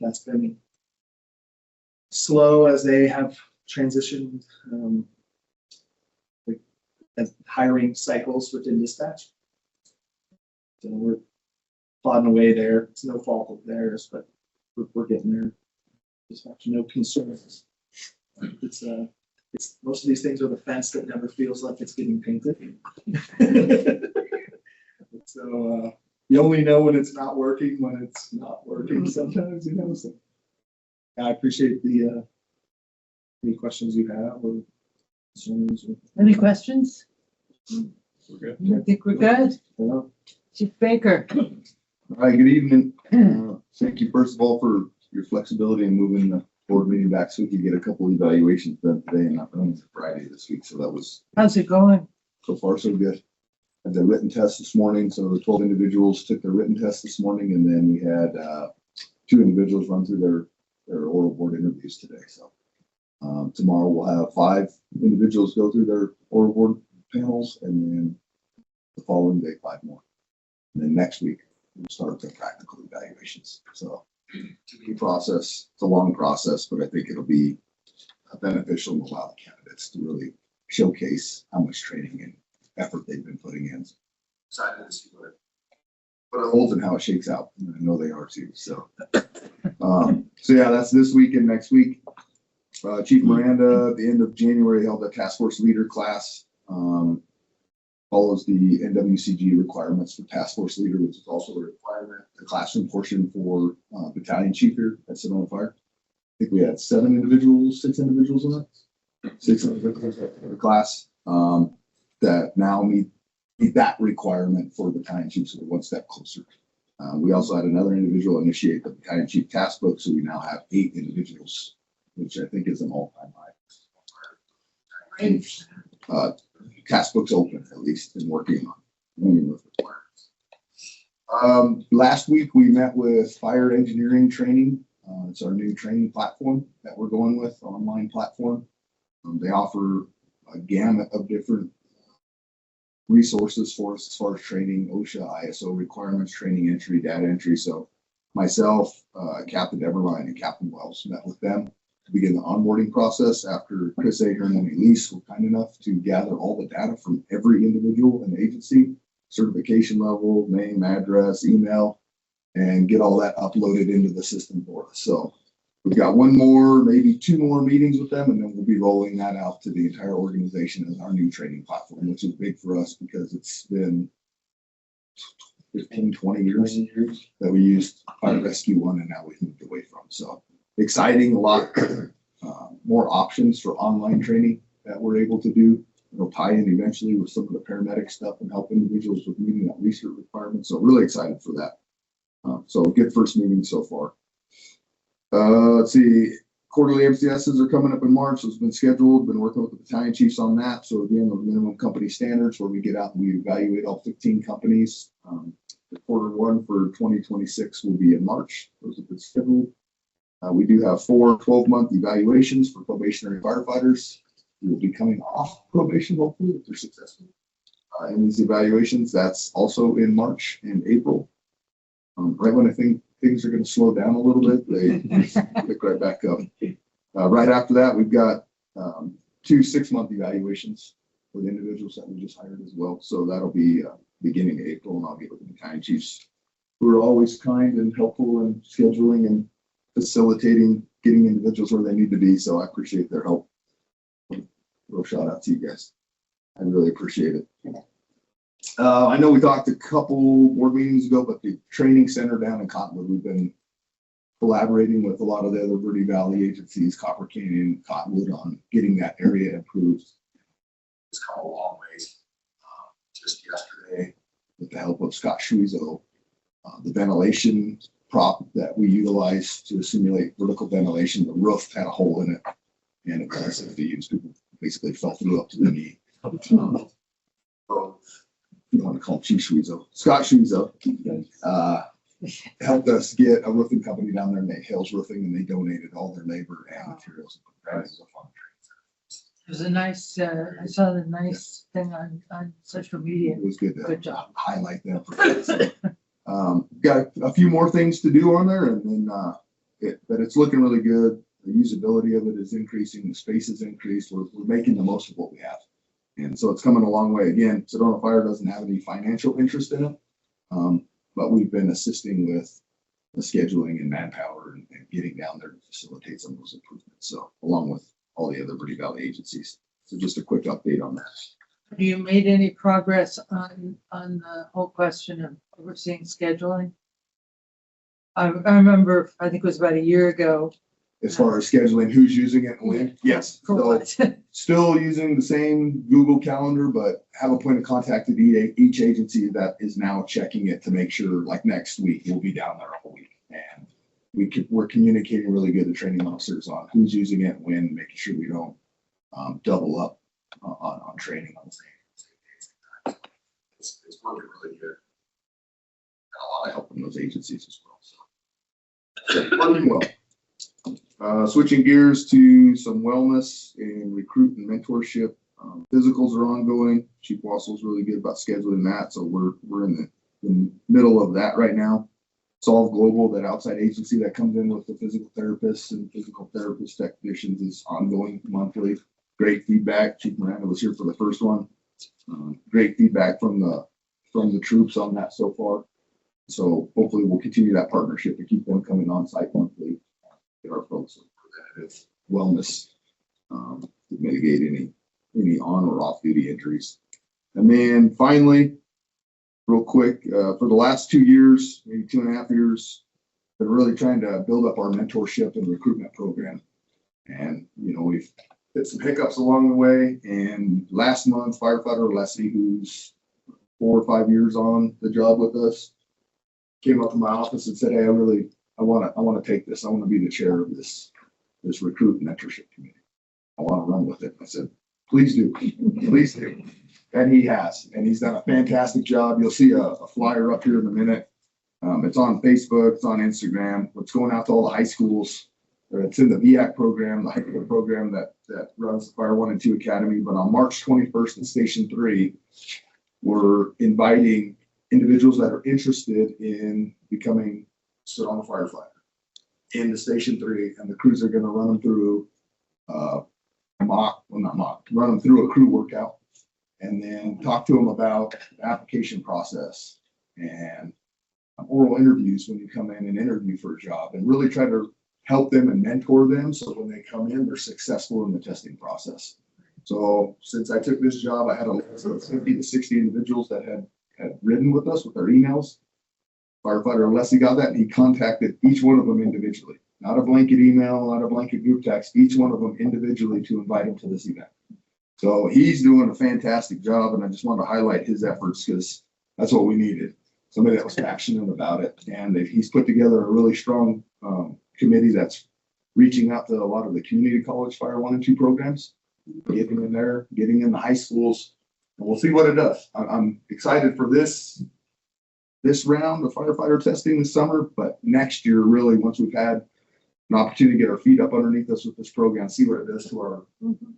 That's been slow as they have transitioned as hiring cycles within dispatch. So we're plodding away there. It's no fault of theirs, but we're getting there. Dispatch, no concerns. It's most of these things are the fence that never feels like it's getting painted. So you only know when it's not working when it's not working sometimes, you know. So I appreciate the any questions you have or concerns. Any questions? We're good. I think we're good. Yeah. Chief Baker. Hi, good evening. Thank you, first of all, for your flexibility in moving the board meeting back so we could get a couple evaluations done today and not on Friday this week. So that was How's it going? so far so good. Had the written test this morning. So the 12 individuals took their written test this morning, and then we had 2 individuals run through their oral board interviews today. So tomorrow we'll have 5 individuals go through their oral board panels, and then the following day 5 more. And then next week we'll start the practical evaluations. So to be process, it's a long process, but I think it'll be beneficial and allow the candidates to really showcase how much training and effort they've been putting in. Excited to see what it holds and how it shakes out. And I know they are too. So, so yeah, that's this week and next week. Chief Miranda, at the end of January, held a task force leader class. Follows the NWCG requirements for task force leader, which is also a requirement, the classroom portion for battalion chief here at Sedona Fire. I think we had 6 individuals in that. 6 individuals in the class that now meet that requirement for battalion chief, so we're one step closer. We also had another individual initiate the battalion chief task book, so we now have 8 individuals, which I think is an all-time high. Task book's open, at least, and working on with requirements. Last week, we met with fire engineering training. It's our new training platform that we're going with, online platform. They offer a gamut of different resources for us as far as training, OSHA, ISO requirements, training entry, data entry. So myself, Captain Everline and Captain Wells met with them to begin the onboarding process after Chris Ahern and Elise were kind enough to gather all the data from every individual in the agency, certification level, name, address, email, and get all that uploaded into the system for us. So we've got 1 more, maybe 2 more meetings with them, and then we'll be rolling that out to the entire organization as our new training platform, which is big for us because it's been 15, 20 years that we used Fire Rescue 1 and now we've moved away from. So exciting, a lot more options for online training that we're able to do. It'll tie in eventually with some of the paramedic stuff and help individuals with meeting that research requirement. So really excited for that. So good first meeting so far. Let's see, quarterly MCSs are coming up in March. So it's been scheduled, been working with the battalion chiefs on that. So again, the minimum company standards where we get out and we evaluate all 15 companies. The Q1 for 2026 will be in March. Those have been scheduled. We do have 4 12-month evaluations for probationary firefighters. We will be coming off probation, hopefully, if they're successful. In these evaluations, that's also in March and April. Right when I think things are going to slow down a little bit, they pick right back up. Right after that, we've got 2 6-month evaluations for the individuals that we just hired as well. So that'll be beginning of April, and I'll get with the battalion chiefs who are always kind and helpful in scheduling and facilitating getting individuals where they need to be. So I appreciate their help. Real shout out to you guys. I really appreciate it. I know we talked a couple board meetings ago, but the training center down in Cottonwood, we've been collaborating with a lot of the other Verde Valley agencies, Copper Canyon, Cottonwood, on getting that area improved. It's come a long ways. Just yesterday, with the help of Scott Schwezo. The ventilation prop that we utilized to simulate vertical ventilation, the roof had a hole in it, and it was safe to use. People basically fell through up to the knee. You want to call him Chief Schwezo, Scott Schwezo, helped us get a roofing company down there named Hales Roofing, and they donated all their labor and materials. It was a nice, I saw the nice thing on social media. It was good to Good job. highlight them. Got a few more things to do on there, and then but it's looking really good. The usability of it is increasing. The space is increased. We're making the most of what we have, and so it's coming a long way. Again, Sedona Fire doesn't have any financial interest in it, but we've been assisting with the scheduling and manpower and getting down there to facilitate some of those improvements. So along with all the other Verde Valley agencies. So just a quick update on that. Have you made any progress on the whole question of overseeing scheduling? I remember, I think it was about a year ago. As far as scheduling who's using it and when, yes. For So what? still using the same Google Calendar, but have a point of contact at each agency that is now checking it to make sure, like next week, we'll be down there a whole week. And we're communicating really good to training officers on who's using it, when, making sure we don't double up on training on the same. It's working really good. And a lot of help from those agencies as well. So working well. Switching gears to some wellness and recruit and mentorship. Physicals are ongoing. Chief Wassel's really good about scheduling that. So we're in the middle of that right now. Solve Global, that outside agency that comes in with the physical therapists and physical therapist technicians, is ongoing monthly. Great feedback. Chief Miranda was here for the first one. Great feedback from the troops on that so far. So hopefully we'll continue that partnership to keep them coming on site monthly. Get our folks preventative wellness to mitigate any on or off duty injuries. And then finally, real quick, for the last 2 years, maybe 2.5 years, been really trying to build up our mentorship and recruitment program. And, we've hit some hiccups along the way. And last month, firefighter Leslie, who's 4 or 5 years on the job with us, came up to my office and said, "Hey, I want to take this. I want to be the chair of this recruit and mentorship committee. I want to run with it." I said, "Please do, please do." And he has, and he's done a fantastic job. You'll see a flyer up here in a minute. It's on Facebook, it's on Instagram. It's going out to all the high schools. It's in the VAC program, the high school program that runs the Fire 1 and 2 Academy. But on March 21st in Station 3, we're inviting individuals that are interested in becoming Sedona firefighter into Station 3, and the crews are going to run them through run them through a crew workout, and then talk to them about the application process and oral interviews when you come in and interview for a job, and really try to help them and mentor them so when they come in, they're successful in the testing process. So since I took this job, I had a list of 50 to 60 individuals that had ridden with us with their emails. Firefighter Leslie got that, and he contacted each one of them individually. Not a blanket email, not a blanket group text, each one of them individually to invite them to this event. So he's doing a fantastic job, and I just wanted to highlight his efforts because that's what we needed. Somebody that was passionate about it. And he's put together a really strong committee that's reaching out to a lot of the community college Fire 1 and 2 programs, getting in there, getting in the high schools, and we'll see what it does. I'm excited for this round of firefighter testing this summer, but next year, really, once we've had an opportunity to get our feet up underneath us with this program, see what it does to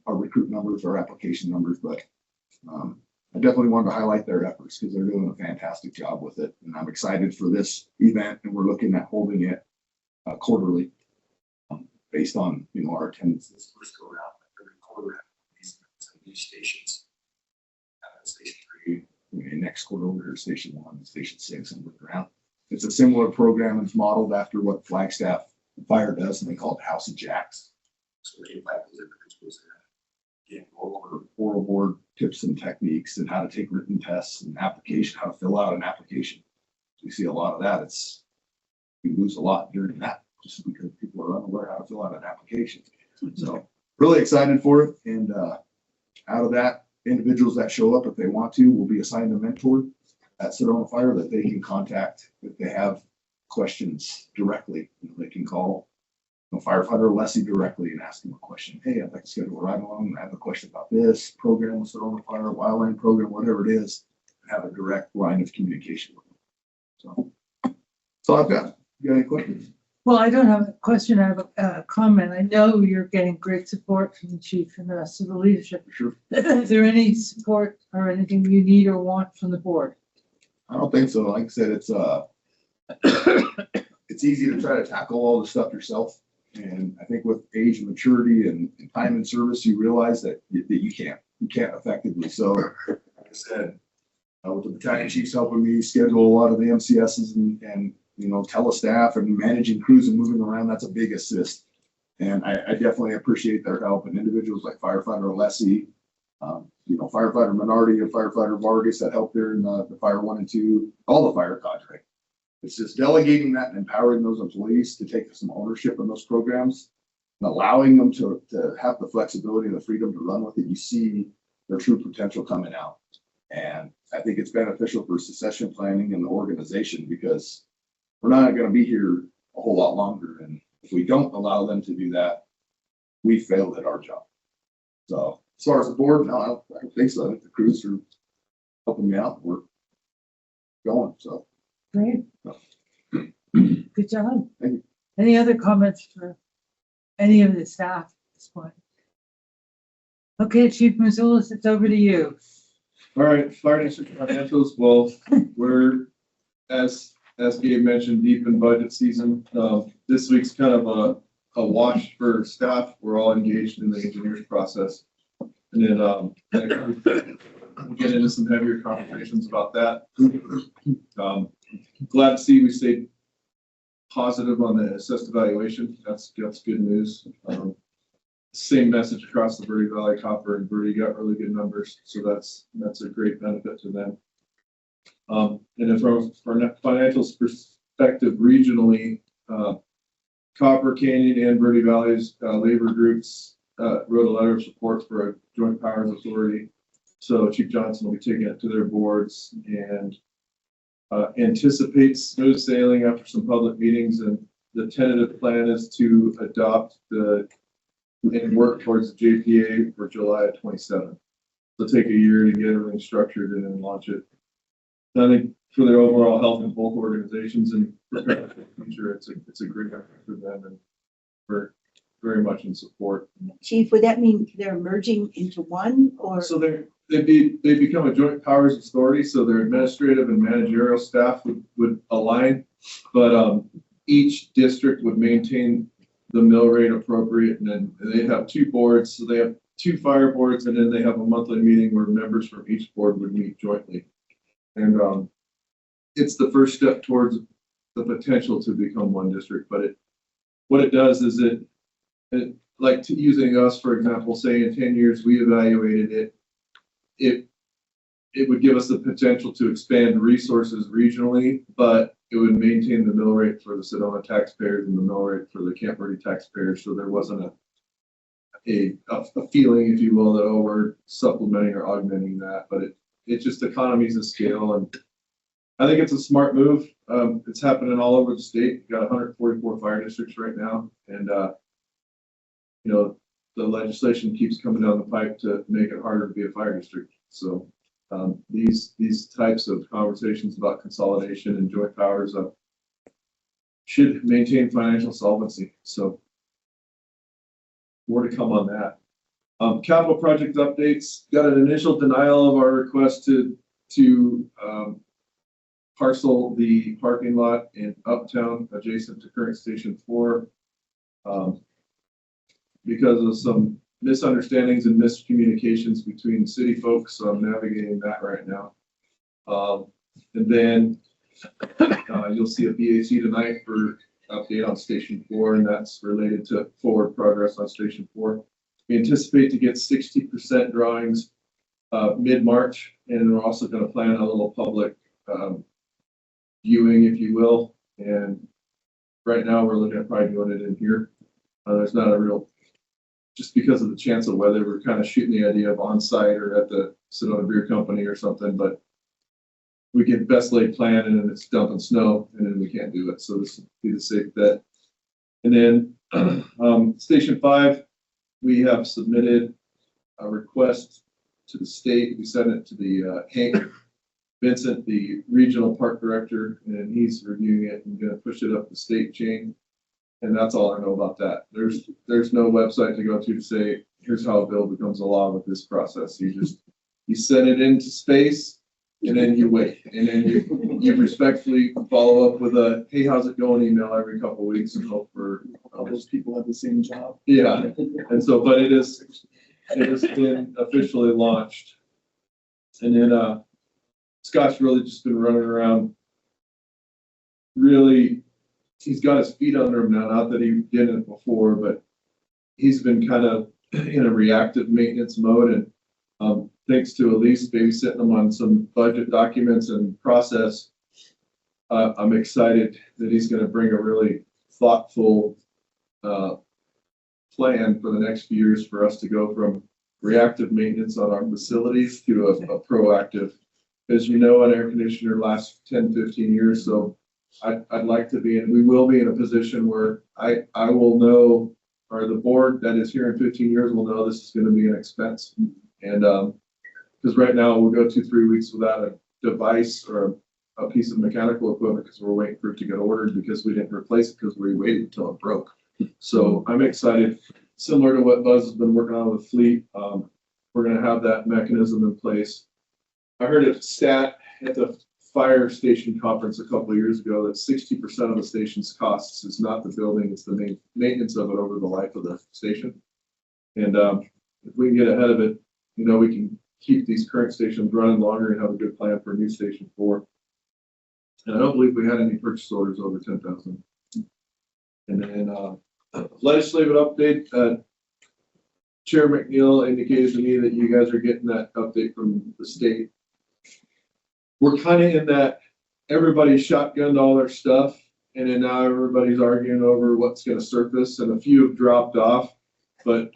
our recruit numbers, our application numbers. But I definitely wanted to highlight their efforts because they're doing a fantastic job with it. And I'm excited for this event, and we're looking at holding it quarterly based on, our attendance this first go around. Every quarter at these new stations. Station 3, next quarter over to Station 1, Station 6, and look around. It's a similar program. It's modeled after what Flagstaff Fire does, and they call it House of Jacks. So they invite those individuals in, go over oral board tips and techniques and how to take written tests and application, how to fill out an application. We see a lot of that. We lose a lot during that just because people are unaware how to fill out an application. So really excited for it. And out of that, individuals that show up, if they want to, will be assigned a mentor. at Sedona Fire that they can contact if they have questions directly. They can call firefighter Leslie directly and ask him a question. Hey, I'd like to schedule a ride along. I have a question about this program with Sedona Fire, wildland program, whatever it is. Have a direct line of communication with them. So I've got. You got any questions? Well, I don't have a question, I have a comment. I know you're getting great support from the chief and the rest of the leadership. Sure. Is there any support or anything you need or want from the board? I don't think so. Like I said, it's it's easy to try to tackle all the stuff yourself. And I think with age and maturity and time and service, you realize that you can't effectively. So like I said, with the battalion chiefs helping me schedule a lot of the MCSs and telestaff and managing crews and moving around, that's a big assist. And I definitely appreciate their help, and individuals like firefighter Alessi, firefighter Minardi and firefighter Vargas that helped there in the fire 1 and 2, all the fire cadre. It's just delegating that and empowering those employees to take some ownership in those programs and allowing them to have the flexibility and the freedom to run with it. You see their true potential coming out. And I think it's beneficial for succession planning and the organization, because we're not going to be here a whole lot longer. And if we don't allow them to do that, we failed at our job. So as far as the board, no, I don't think so. I think the crews are helping me out. We're going. So Great. Good job. Thank you. Any other comments for any of the staff at this point? Okay, Chief Mazulis, it's over to you. All right, fire district financials. Well, we're, as Gabe mentioned, deep in budget season. This week's kind of a wash for staff. We're all engaged in the engineering process. And then we'll get into some heavier conversations about that. Glad to see we stayed positive on the assessed evaluation. That's good news. Same message across the Verde Valley. Copper and Verde got really good numbers, so that's a great benefit to them. And then from a financials perspective, regionally, Copper Canyon and Verde Valley's labor groups wrote a letter of support for a joint powers authority. So Chief Johnson will be taking it to their boards and anticipates smooth sailing after some public meetings. And the tentative plan is to adopt and work towards the JPA for July of 27. It'll take a year to get everything structured and then launch it. I think for their overall health in both organizations and prepare for the future, it's a great effort for them, and we're very much in support. Chief, would that mean they're merging into one, or? So they become a joint powers authority, so their administrative and managerial staff would align, but each district would maintain the mill rate appropriate, and then they have two boards, so they have two fire boards, and then they have a monthly meeting where members from each board would meet jointly. And it's the first step towards the potential to become one district. But what it does is it like using us, for example, say in 10 years, we evaluated it would give us the potential to expand resources regionally, but it would maintain the mill rate for the Sedona taxpayers and the mill rate for the Camp Verde taxpayers. So there wasn't a feeling, if you will, that, oh, we're supplementing or augmenting that, but it just economies of scale. And I think it's a smart move. It's happening all over the state. We've got 144 fire districts right now. And, the legislation keeps coming down the pipe to make it harder to be a fire district. So these types of conversations about consolidation and joint powers should maintain financial solvency. So more to come on that. Capital project updates. Got an initial denial of our request to parcel the parking lot in Uptown adjacent to current Station 4 because of some misunderstandings and miscommunications between city folks. So I'm navigating that right now. And then you'll see a BAC tonight for update on Station 4, and that's related to forward progress on Station 4. We anticipate to get 60% drawings mid-March, and we're also going to plan a little public viewing, if you will. And right now we're looking at probably doing it in here. There's not a real, just because of the chance of weather, we're kind of shooting the idea of on-site or at the Sedona Beer Company or something, but we get best laid plan and then it's dumping snow and then we can't do it. So this would be the safe bet. And then, Station 5, we have submitted a request to the state. We sent it to the, Hank Vincent, the regional park director, and he's reviewing it and gonna push it up the state chain. And that's all I know about that. There's no website to go to say, here's how a bill becomes a law with this process. You send it into space and then you wait. And then you respectfully follow up with a, hey, how's it going email every couple of weeks and hope for. All those people have the same job. Yeah, and so, but it has been officially launched. And then, Scott's really just been running around. Really, he's got his feet under him now, not that he didn't before, but he's been kind of in a reactive maintenance mode. And thanks to Elise babysitting him on some budget documents and process, I'm excited that he's going to bring a really thoughtful plan for the next few years for us to go from reactive maintenance on our facilities to a proactive. As you know, an air conditioner lasts 10, 15 years. So I'd like to be, and we will be in a position where I will know, or the board that is here in 15 years will know this is going to be an expense. And because right now we'll go 2-3 weeks without a device or a piece of mechanical equipment because we're waiting for it to get ordered because we didn't replace it because we waited until it broke. So I'm excited, similar to what Buzz has been working on with Fleet. We're going to have that mechanism in place. I heard a stat at the fire station conference a couple of years ago that 60% of the station's costs is not the building, it's the main maintenance of it over the life of the station. And if we can get ahead of it, you know, we can keep these current stations running longer and have a good plan for a new station 4. And I don't believe we had any purchase orders over 10,000. And then legislative update. Chair McNeil indicated to me that you guys are getting that update from the state. We're kind of in that everybody shotgunned all their stuff, and then now everybody's arguing over what's going to surface, and a few have dropped off, but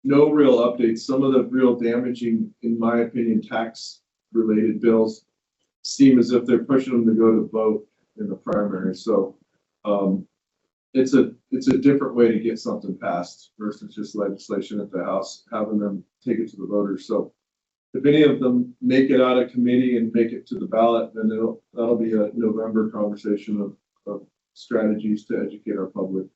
no real updates. Some of the real damaging, in my opinion, tax-related bills seem as if they're pushing them to go to vote in the primary. So it's a different way to get something passed versus just legislation at the House, having them take it to the voters. So if any of them make it out of committee and make it to the ballot, then that'll be a November conversation of strategies to educate our public.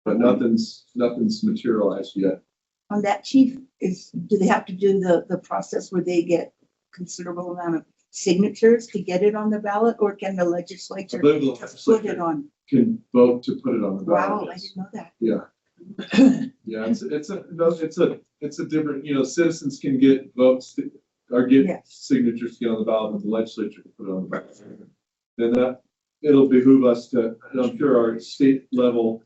But nothing's materialized yet. On that, Chief, do they have to do the process where they get considerable amount of signatures to get it on the ballot, or can the I legislature believe the just put it legislature on? can vote to put it on the ballot. Wow, I didn't know that. Yeah. Yeah, it's a different, you know, citizens can get votes or get Yes. signatures to get on the ballot, but the legislature can put it on the ballot. Then it'll behoove us to, and I'm sure our state level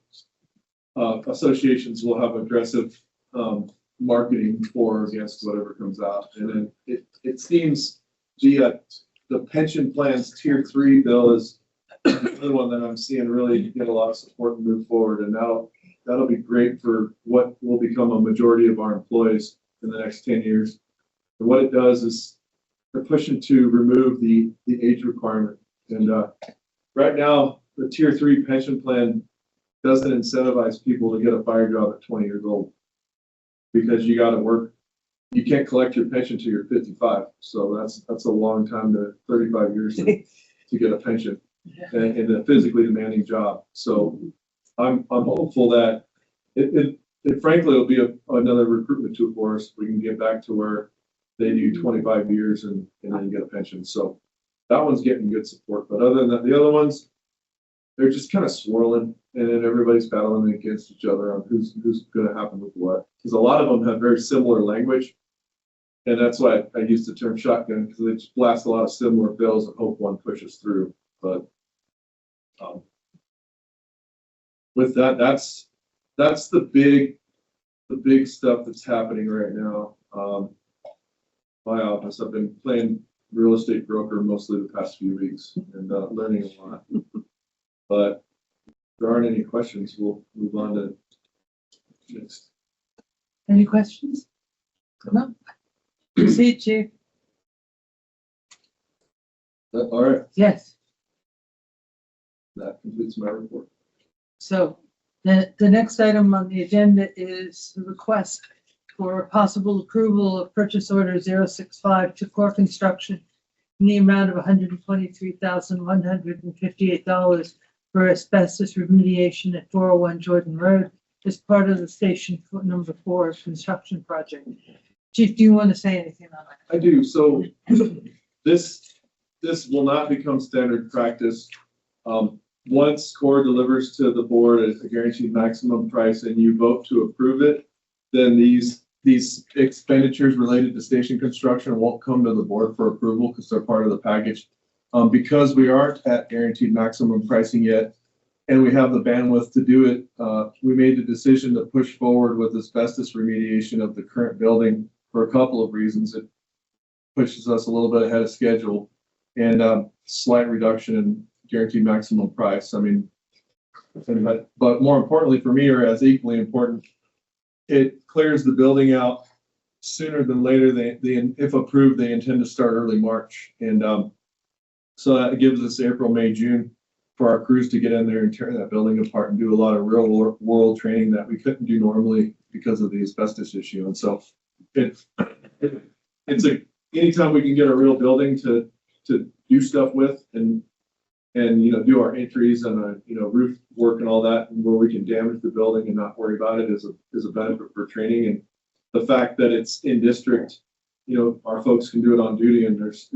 associations will have aggressive marketing for or against whatever comes out. And then it seems the pension plans tier 3 bill is the other one that I'm seeing really get a lot of support and move forward. And that'll be great for what will become a majority of our employees in the next 10 years. And what it does is they're pushing to remove the age requirement. And right now, the tier 3 pension plan doesn't incentivize people to get a fire job at 20 years old because you got to work. You can't collect your pension till you're 55. So that's a long time to 35 years to get a pension in a physically demanding job. So I'm hopeful that it frankly will be another recruitment tool for us. We can get back to where they do 25 years and then get a pension. So that one's getting good support. But other than that, the other ones, they're just kind of swirling, and then everybody's battling against each other on who's going to happen with what. Because a lot of them have very similar language, and that's why I use the term shotgun, because they just blast a lot of similar bills and hope one pushes through. But with that, that's the big stuff that's happening right now. My office, I've been playing real estate broker mostly the past few weeks and learning a lot. But if there aren't any questions, we'll move on to next. Any questions? No. Proceed, Chief. All right, Yes. that completes my report. So the next item on the agenda is the request for possible approval of purchase order 065 to Core Construction in the amount of $123,158 for asbestos remediation at 401 Jordan Road as part of the Station Number 4 construction project. Chief, do you want to say anything on that? I do. So this will not become standard practice. Once Core delivers to the board at a guaranteed maximum price and you vote to approve it, then these expenditures related to station construction won't come to the board for approval because they're part of the package. Because we aren't at guaranteed maximum pricing yet, and we have the bandwidth to do it, we made the decision to push forward with asbestos remediation of the current building for a couple of reasons. It pushes us a little bit ahead of schedule and slight reduction in guaranteed maximum price. I mean, but more importantly for me, or as equally important, it clears the building out sooner than later. If approved, they intend to start early March. And so that gives us April, May, June for our crews to get in there and tear that building apart and do a lot of real world training that we couldn't do normally because of the asbestos issue. And so it's anytime we can get a real building to do stuff with and do our entries and roof work and all that, and where we can damage the building and not worry about it is a benefit for training. And the fact that it's in district, our folks can do it on duty and there's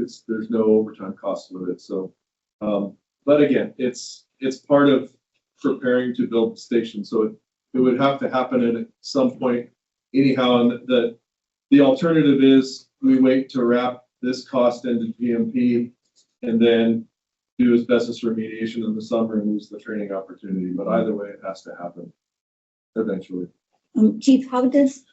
no overtime cost with it. So, but again, it's part of preparing to build the station. So it would have to happen at some point anyhow. And the alternative is we wait to wrap this cost into PMP and then do asbestos remediation in the summer and lose the training opportunity. But either way, it has to happen eventually. Chief, how does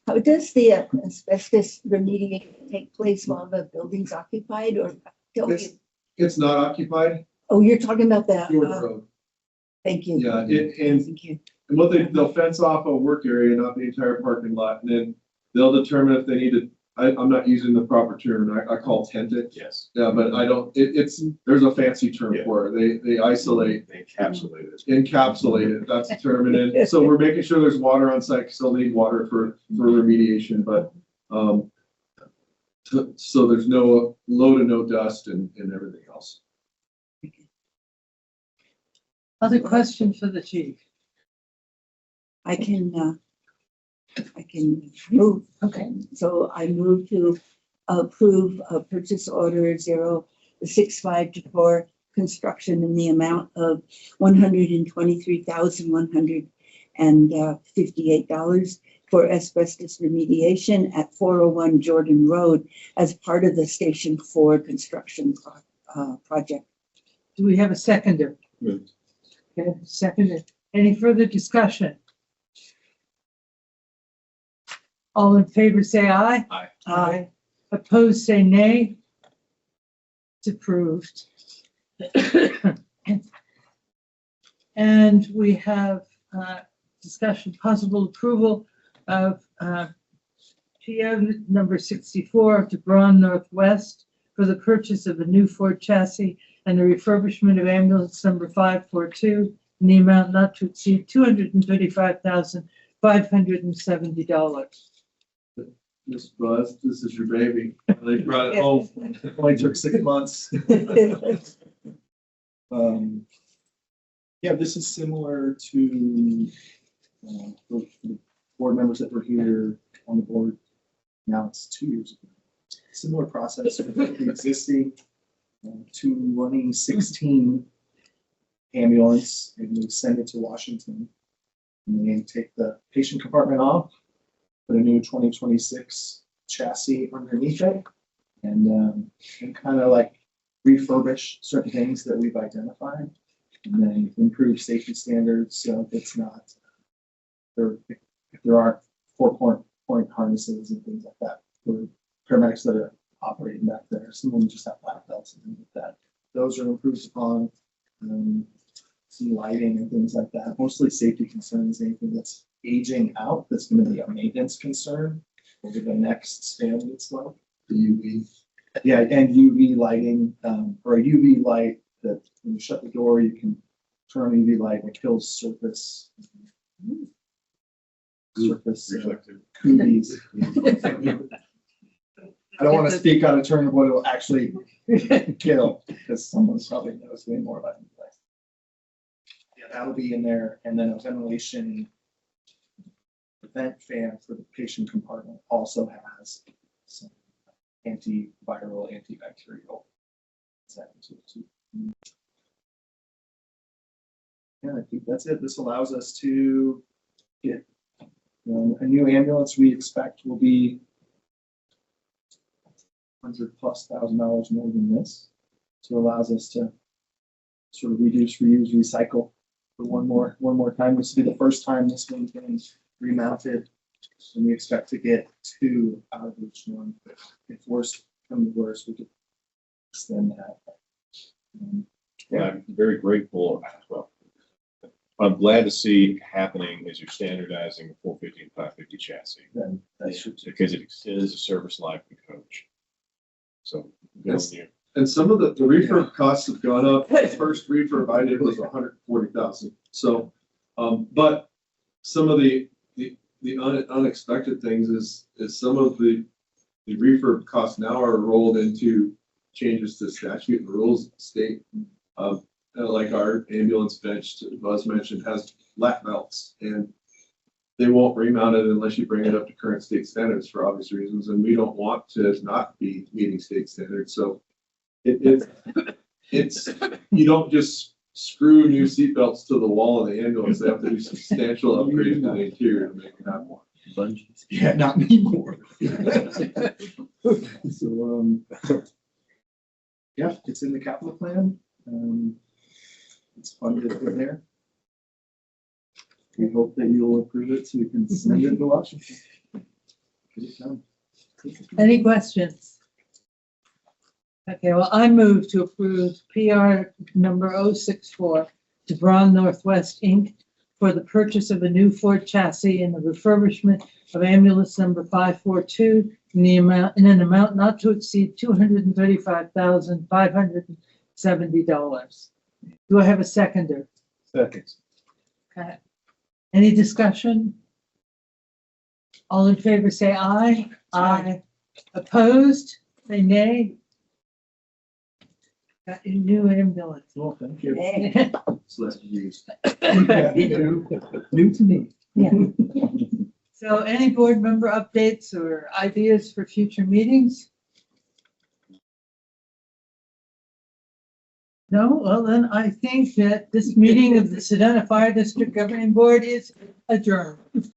the asbestos remediation take place while the building's occupied, or don't you? It's not occupied. Oh, you're talking about Jordan the, Road. thank you. Yeah, Thank you. and what they'll fence off a work area, not the entire parking lot, and then they'll determine if they need to. I'm not using the proper term. I call tent it. Yes. Yeah, but I don't. There's a fancy term Yeah. for it. They isolate, They encapsulate it. encapsulate it. That's the term. And so we're making sure there's water on site. 'Cause they'll need water for remediation, but so there's no low to no dust and everything else. Other questions for the chief? I can move. Okay. So I move to approve a purchase order 065 to Core Construction in the amount of $123,158 for asbestos remediation at 401 Jordan Road as part of the Station 4 construction project. Do we have a seconder? Moved. Okay, seconded. Any further discussion? All in favor, say aye. Aye. Aye. Opposed, say nay. It's approved. And we have discussion, possible approval of PO number 64 to Braun Northwest for the purchase of a new Ford chassis and the refurbishment of ambulance number 542 in the amount not to exceed $235,570. Miss Buzz, this is your baby. They brought it home. It only took 6 months. Yeah, this is similar to the board members that were here on the board. Now it's 2 years ago. Similar process with the existing 2016 ambulance, and we send it to Washington. And they take the patient compartment off, put a new 2026 chassis underneath it, and kind of like refurbish certain things that we've identified, and then improve safety standards. So if it's not, if there aren't 4-point harnesses and things like that for paramedics that are operating back there, some of them just have black belts and things like that. Those are improved upon. Some lighting and things like that. Mostly safety concerns. Anything that's aging out, that's going to be a maintenance concern over the next span of its life. The UV. Yeah, and UV lighting, or a UV light that when you shut the door, you can turn on UV light and it kills surface. Reflective. Cooties. I don't want to speak on a term of what it'll actually kill, because someone probably knows way more about it. Yeah, that'll be in there, and then a ventilation vent fan for the patient compartment also has some antiviral, antibacterial. Yeah, I think that's it. This allows us to get a new ambulance we expect will be $100,000+ more than this. So it allows us to sort of reduce, reuse, recycle for one more time. This will be the first time this one's been remounted. And we expect to get 2 out of each one. If worse comes to worse, we could extend that. Yeah, I'm very grateful. Well, I'm glad to see happening as you're standardizing a 450 and 550 chassis. Then that should. Because it extends the service life of the coach. So good on you. And some of the refurb costs have gone up. The first refurb I did was $140,000. So, but some of the unexpected things is some of the refurb costs now are rolled into changes to statute and rules of the state. Like our ambulance bench, Buzz mentioned, has black belts, and they won't remount it unless you bring it up to current state standards for obvious reasons. And we don't want to not be meeting state standards. So it's you don't just screw new seat belts to the wall of the ambulance. They have to do substantial upgrades to the interior to make it have one. Yeah, not anymore. So, yeah, it's in the capital plan. It's funded in there. We hope that you'll approve it so we can send it to Washington. Get it done. Any questions? Okay, well, I move to approve PR number 064 to Braun Northwest Inc. for the purchase of a new Ford chassis and the refurbishment of ambulance number 542 in an amount not to exceed $235,570. Do I have a seconder? Second. Okay. Any discussion? All in favor, say aye. Aye. Opposed, say nay. Got your new ambulance. Well, thank you. Hey. It's less used. New to me. Yeah. So any board member updates or ideas for future meetings? No? Well, then I think that this meeting of the Sedona Fire District Governing Board is adjourned.